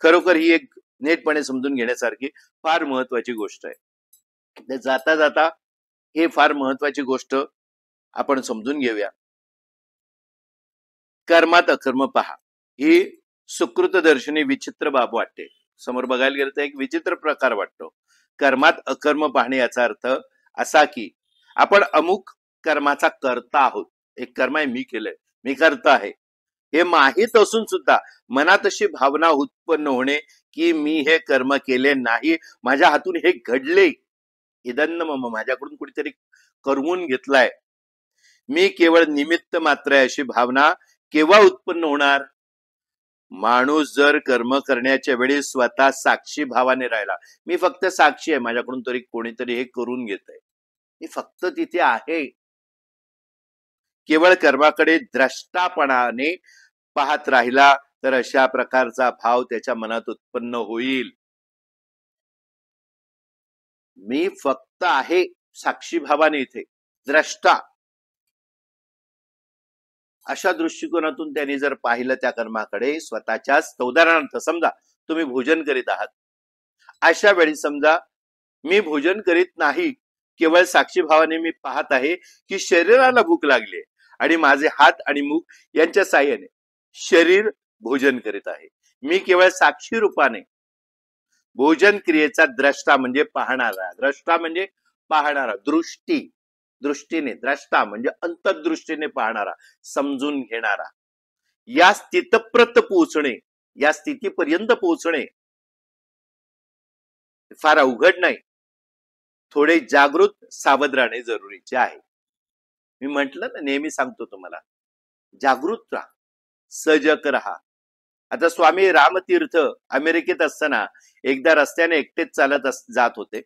खरोखर ही एक नेटपणे समजून घेण्यासारखी फार महत्वाची गोष्ट आहे. जाता जाता हे फार महत्वाची गोष्ट आपण समजून घेऊया. कर्मात अकर्म पहा ही सुकृतदर्शनी विचित्र बाब वाटते. समोर बघायला गेलं तर एक विचित्र प्रकार वाटतो. कर्मात अकर्म पाहणे याचा अर्थ असा की आपण अमुक कर्माचा करता आहोत, एक कर्म आहे मी केलंय, मी करता आहे, हे माहीत असून सुद्धा मनात अशी भावना उत्पन्न होणे की मी हे कर्म केले नाही, माझ्या हातून हे घडले, इदन्न मम, माझ्याकडून कुठेतरी करवून घेतलाय, मी केवळ निमित्त मात्र आहे, अशी भावना केव्हा उत्पन्न होणार? माणूस जर कर्म करण्याच्या वेळी स्वतः साक्षी भावाने राहिला, मी फक्त साक्षी आहे, माझ्याकडून तरी कोणीतरी हे करून घेतंय, मी फक्त तिथे आहे, केवळ कर्माकडे द्रष्टापणाने पाहत राहिला तर अशा प्रकारचा भाव त्याच्या मनात उत्पन्न होईल. मी फक्त आहे साक्षी भावाने इथे, द्रष्टा, अशा दृष्टिकोनातून त्यांनी जर पाहिलं त्या कर्माकडे स्वतःच्याच. उदाहरणार्थ समजा तुम्ही भोजन करीत आहात, अशा वेळी समजा मी भोजन करीत नाही, केवळ साक्षी भावाने मी पाहत आहे की शरीराला भूक लागली आणि माझे हात आणि मुख यांच्या साह्याने शरीर भोजन करीत आहे. मी केवळ साक्षी रूपाने भोजन क्रियेचा द्रष्टा म्हणजे पाहणारा, द्रष्टा म्हणजे पाहणारा, दृष्टीने, द्रष्टा म्हणजे अंतर्दृष्टीने पाहणारा, समजून घेणारा. या स्थितप्रत पोहोचणे, या स्थितीपर्यंत पोहोचणे फार अवघड नाही, थोडे जागृत सावध राहणे जरुरीचे आहे. मी म्हटलं ना, नेहमी सांगतो तुम्हाला, जागृत राहा, सजग राहा. आता स्वामी रामतीर्थ अमेरिकेत असताना एकदा रस्त्याने एकटेच चालत जात होते,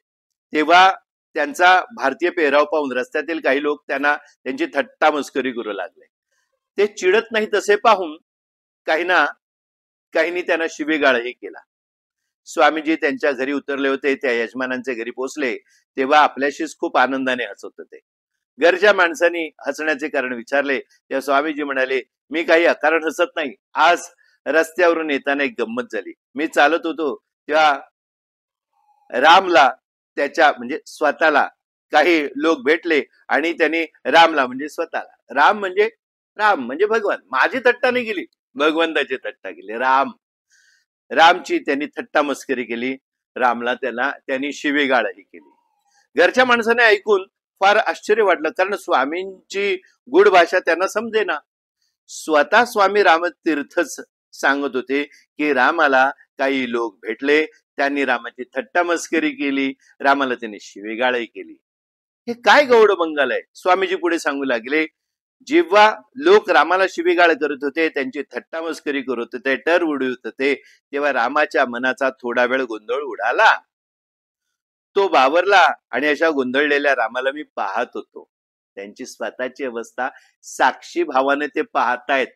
तेव्हा त्यांचा भारतीय पेहराव पाहून रस्त्यातील काही लोक त्यांना त्यांची थट्टा मस्करी करू लागले. ते चिडत नाही तसे पाहून काहींनी त्यांना शिवीगाळही केला. स्वामीजी त्यांच्या घरी उतरले होते, त्या यजमानांच्या घरी पोहोचले तेव्हा आपल्याशीच खूप आनंदाने हसत होते. घरच्या माणसांनी हसण्याचे कारण विचारले तेव्हा स्वामीजी म्हणाले, मी काही अकारण हसत नाही, आज रस्त्यावरून येताना एक गंमत झाली. मी चालत होतो तेव्हा रामला, त्याच्या म्हणजे स्वतःला काही लोक भेटले आणि त्यांनी रामला म्हणजे स्वतःला, राम म्हणजे भगवान, माझी थट्टा नाही केली, भगवंताची थट्टा केली. रामची त्यांनी थट्टा मस्करी केली, रामला त्यांनी शिवीगाळही केली. घरच्या माणसाने ऐकून फार आश्चर्य वाटलं, कारण स्वामींची गुढ भाषा त्यांना समजेना. स्वतः स्वामी रामतीर्थच सांगत होते की रामाला काही लोक भेटले, त्यांनी रामाची थट्टा मस्करी केली, रामाला त्यांनी शिवीगाळही केली. हे काय गौडबंगाल आहे? स्वामीजी पुढे सांगू लागले, जेव्हा लोक रामाला शिवीगाळ करत होते, त्यांची थट्टा मस्करी करत होते, टर उडवत होते, तेव्हा रामाच्या मनाचा थोडा वेळ गोंधळ उडाला, तो बावरला आणि अशा गोंधळलेल्या रामाला मी पाहत होतो. त्यांची स्वतःची अवस्था साक्षी भावाने ते पाहतायत,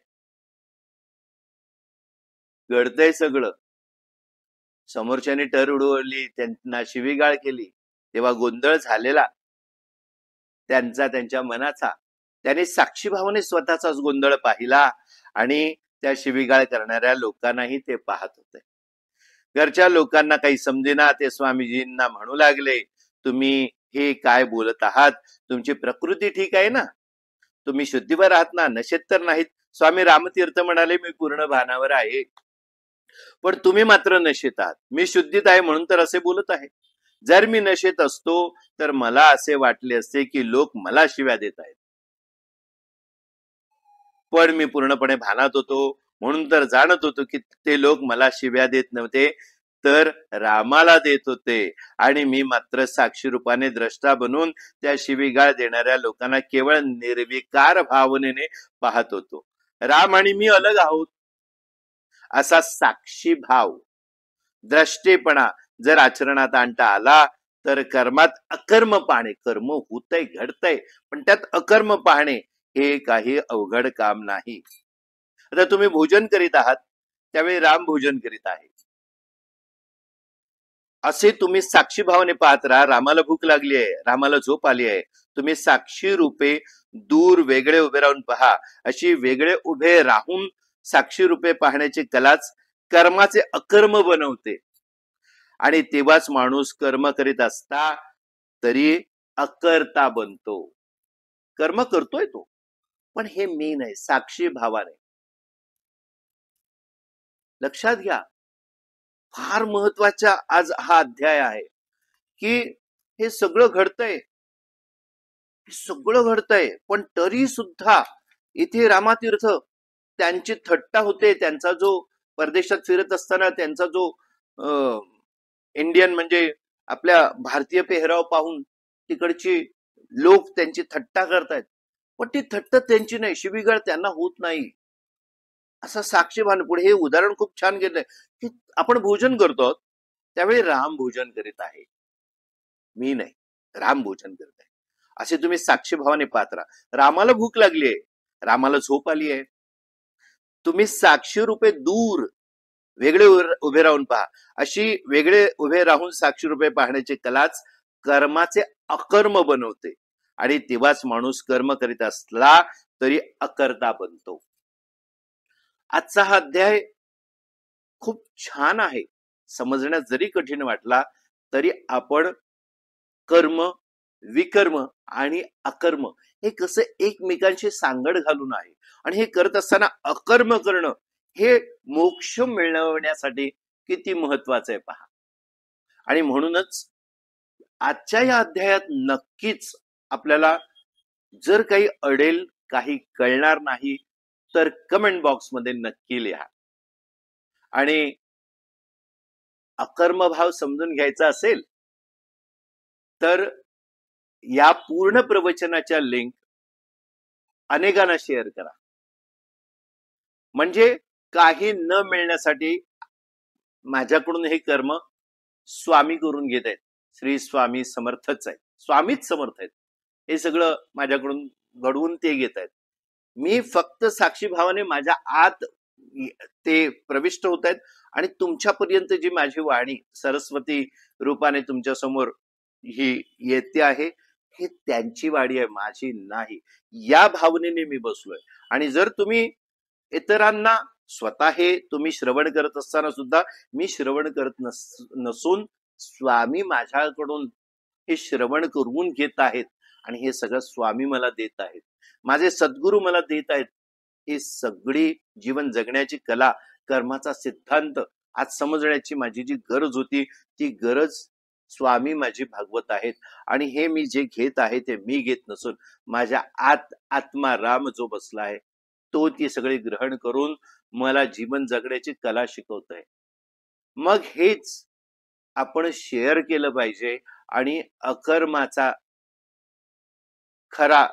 घडतंय सगळं. समोरच्याने टर उडवली, त्यांना शिवीगाळ केली, तेव्हा गोंधळ झालेला त्यांच्या मनाचा, त्याने साक्षीभावाने स्वतःचाच गोंधळ पाहिला आणि त्या शिवीगाळ करणाऱ्या लोकांनाही ते पाहत होते. घरच्या लोकांना काही समजेना. ते स्वामीजींना म्हणू लागले, तुम्ही हे काय बोलत आहात? तुमची प्रकृती ठीक आहे ना? तुम्ही शुद्धीवर आहात ना? नशेत तर नाहीत? स्वामी रामतीर्थ म्हणाले, मी पूर्ण भानावर आहे, पण तुम्ही मात्र नशेत आहात. मी शुद्धीत आहे म्हणून तर असे बोलत आहे. जर मी नशेत असतो तर मला असे वाटले असते की लोक मला शिव्या देत आहेत, पण मी पूर्णपणे भानात होतो म्हणून तर जाणत होतो की ते लोक मला शिव्या देत नव्हते, तर रामाला देत होते. आणि मी मात्र साक्षी रूपाने द्रष्टा बनून त्या शिवीगाळ देणाऱ्या लोकांना केवळ निर्विकार भावनेने पाहत होतो. राम आणि मी अलग आहोत असा साक्षी भाव, द्रष्टेपणा जर आचरणात आणता आला तर कर्मात अकर्म पाहणे, कर्म होतंय घडतंय पण त्यात अकर्म पाहणे हे काही अवघड काम नाही. आता तुम्ही भोजन करीत आहात त्यावेळी राम भोजन करीत आहे असे तुम्ही साक्षी भावाने पाहत राहा. रामाला भूक लागली आहे, रामाला झोप आली आहे, तुम्ही साक्षी रूपे दूर वेगळे उभे राहून पहा. अशी वेगळे उभे राहून साक्षी रूपे पाहण्याची कलाच कर्माचे अकर्म बनवते. आणि तेव्हाच माणूस कर्म करीत असता तरी अकर्ता बनतो. कर्म करतोय तो, पण हे मी नाही, साक्षी भावाने. लक्षात घ्या, फार महत्वाचा आज हा अध्याय आहे की हे सगळं घडतंय, हे सगळं घडतंय, पण तरी सुद्धा इथे रामातीर्थ त्यांची थट्टा होते. त्यांचा जो परदेशात फिरत असताना त्यांचा जो इंडियन म्हणजे आपल्या भारतीय पेहराव पाहून तिकडची लोक त्यांची थट्टा करतायत, पण ती थट्टा त्यांची नाही, शिवीगाळ त्यांना होत नाही. असं साक्षीभान. पुढे हे उदाहरण खूप छान घेतलंय की आपण भोजन करतो त्यावेळी राम भोजन करीत आहे, मी नाही, राम भोजन करत आहे. असे तुम्ही साक्षीभावाने पाहत राहा. रामाला भूक लागली आहे, रामाला झोप आली आहे, तुम्ही साक्षी रूपे दूर वेगळे उभे राहून पहा. अशी वेगळे उभे राहून साक्षी रूपे पाहण्याची कलाच कर्माचे अकर्म बनवते. आणि तेव्हाच माणूस कर्म करीत असला तरी अकर्ता बनतो. आजचा हा अध्याय खूप छान आहे, समजण्यास जरी कठीण वाटला तरी आपण कर्म, विकर्म आणि अकर्म हे कसं एकमेकांशी सांगड घालून आहे. आणि हे करत असताना अकर्म करणं हे मोक्ष मिळवण्यासाठी किती महत्वाचं आहे पहा. आणि म्हणूनच आजच्या या अध्यायात नक्कीच आपल्याला जर काही अडेल, काही कळणार नाही तर कमेंट बॉक्स मध्ये नक्की लिहा. आणि अकर्म भाव समजून घ्यायचा असेल तर या पूर्ण प्रवचनाच्या लिंक अनेकांना शेअर करा. म्हणजे काही न मिळण्यासाठी माझ्याकडून हे कर्म स्वामी करून घेत आहेत. श्री स्वामी समर्थच आहेत, स्वामीच समर्थ आहेत, हे सगळं माझ्याकडून घडवून ते घेत आहेत. मी फक्त साक्षी भावाने माझ्या आत ते प्रविष्ट होत आहेत आणि तुमच्यापर्यंत जी माझी वाणी सरस्वती रूपाने तुमच्या समोर ही येते आहे, हे त्यांची वाणी आहे, माझी नाही. या भावनेने मी बसलोय. आणि जर तुम्ही इतरांना, स्वतः हे तुम्ही श्रवण करत असताना सुद्धा मी श्रवण करत नसून स्वामी माझ्याकडून हे श्रवण करून घेत आहेत आणि हे सगळं स्वामी मला देत आहेत, माझे सद्गुरू मला देत आहेत. ही सगळी जीवन जगण्याची कला, कर्माचा सिद्धांत आज समजण्याची माझी जी गरज होती ती गरज स्वामी माझी भागवत आहेत. आणि हे मी जे घेत आहे ते मी घेत नसून माझ्या आत आत्मा राम जो बसला आहे तो ती सगळी ग्रहण करून मला जीवन जगण्याची कला शिकवत आहे. मग हेच आपण शेअर केलं पाहिजे आणि अकर्माचा खरा,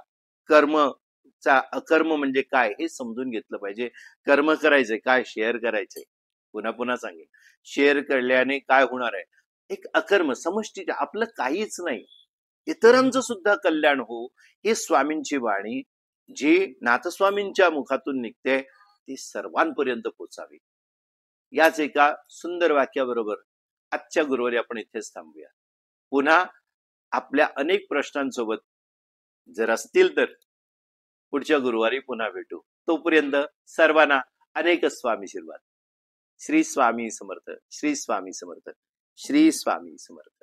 कर्मचा अकर्म म्हणजे काय हे समजून घेतलं पाहिजे. कर्म करायचे काय, शेअर करायचे. पुन्हा पुन्हा सांगेन, शेअर केल्याने काय होणार आहे, एक अकर्म समष्टीचे, आपलं काहीच नाही, इतरांचं सुद्धा कल्याण हो, हे स्वामींची वाणी जी नाथस्वामींच्या मुखातून निघते ती सर्वांपर्यंत पोचावी. याच एका सुंदर वाक्याबरोबर आजच्या गुरुवारी आपण इथेच थांबूया. पुन्हा आपल्या अनेक प्रश्नांसोबत जर असतील तर पुढच्या गुरुवारी पुन्हा भेटू. तोपर्यंत सर्वांना अनेक स्वामी आशीर्वाद. श्री स्वामी समर्थ, श्री स्वामी समर्थ, श्री स्वामी समर्थ.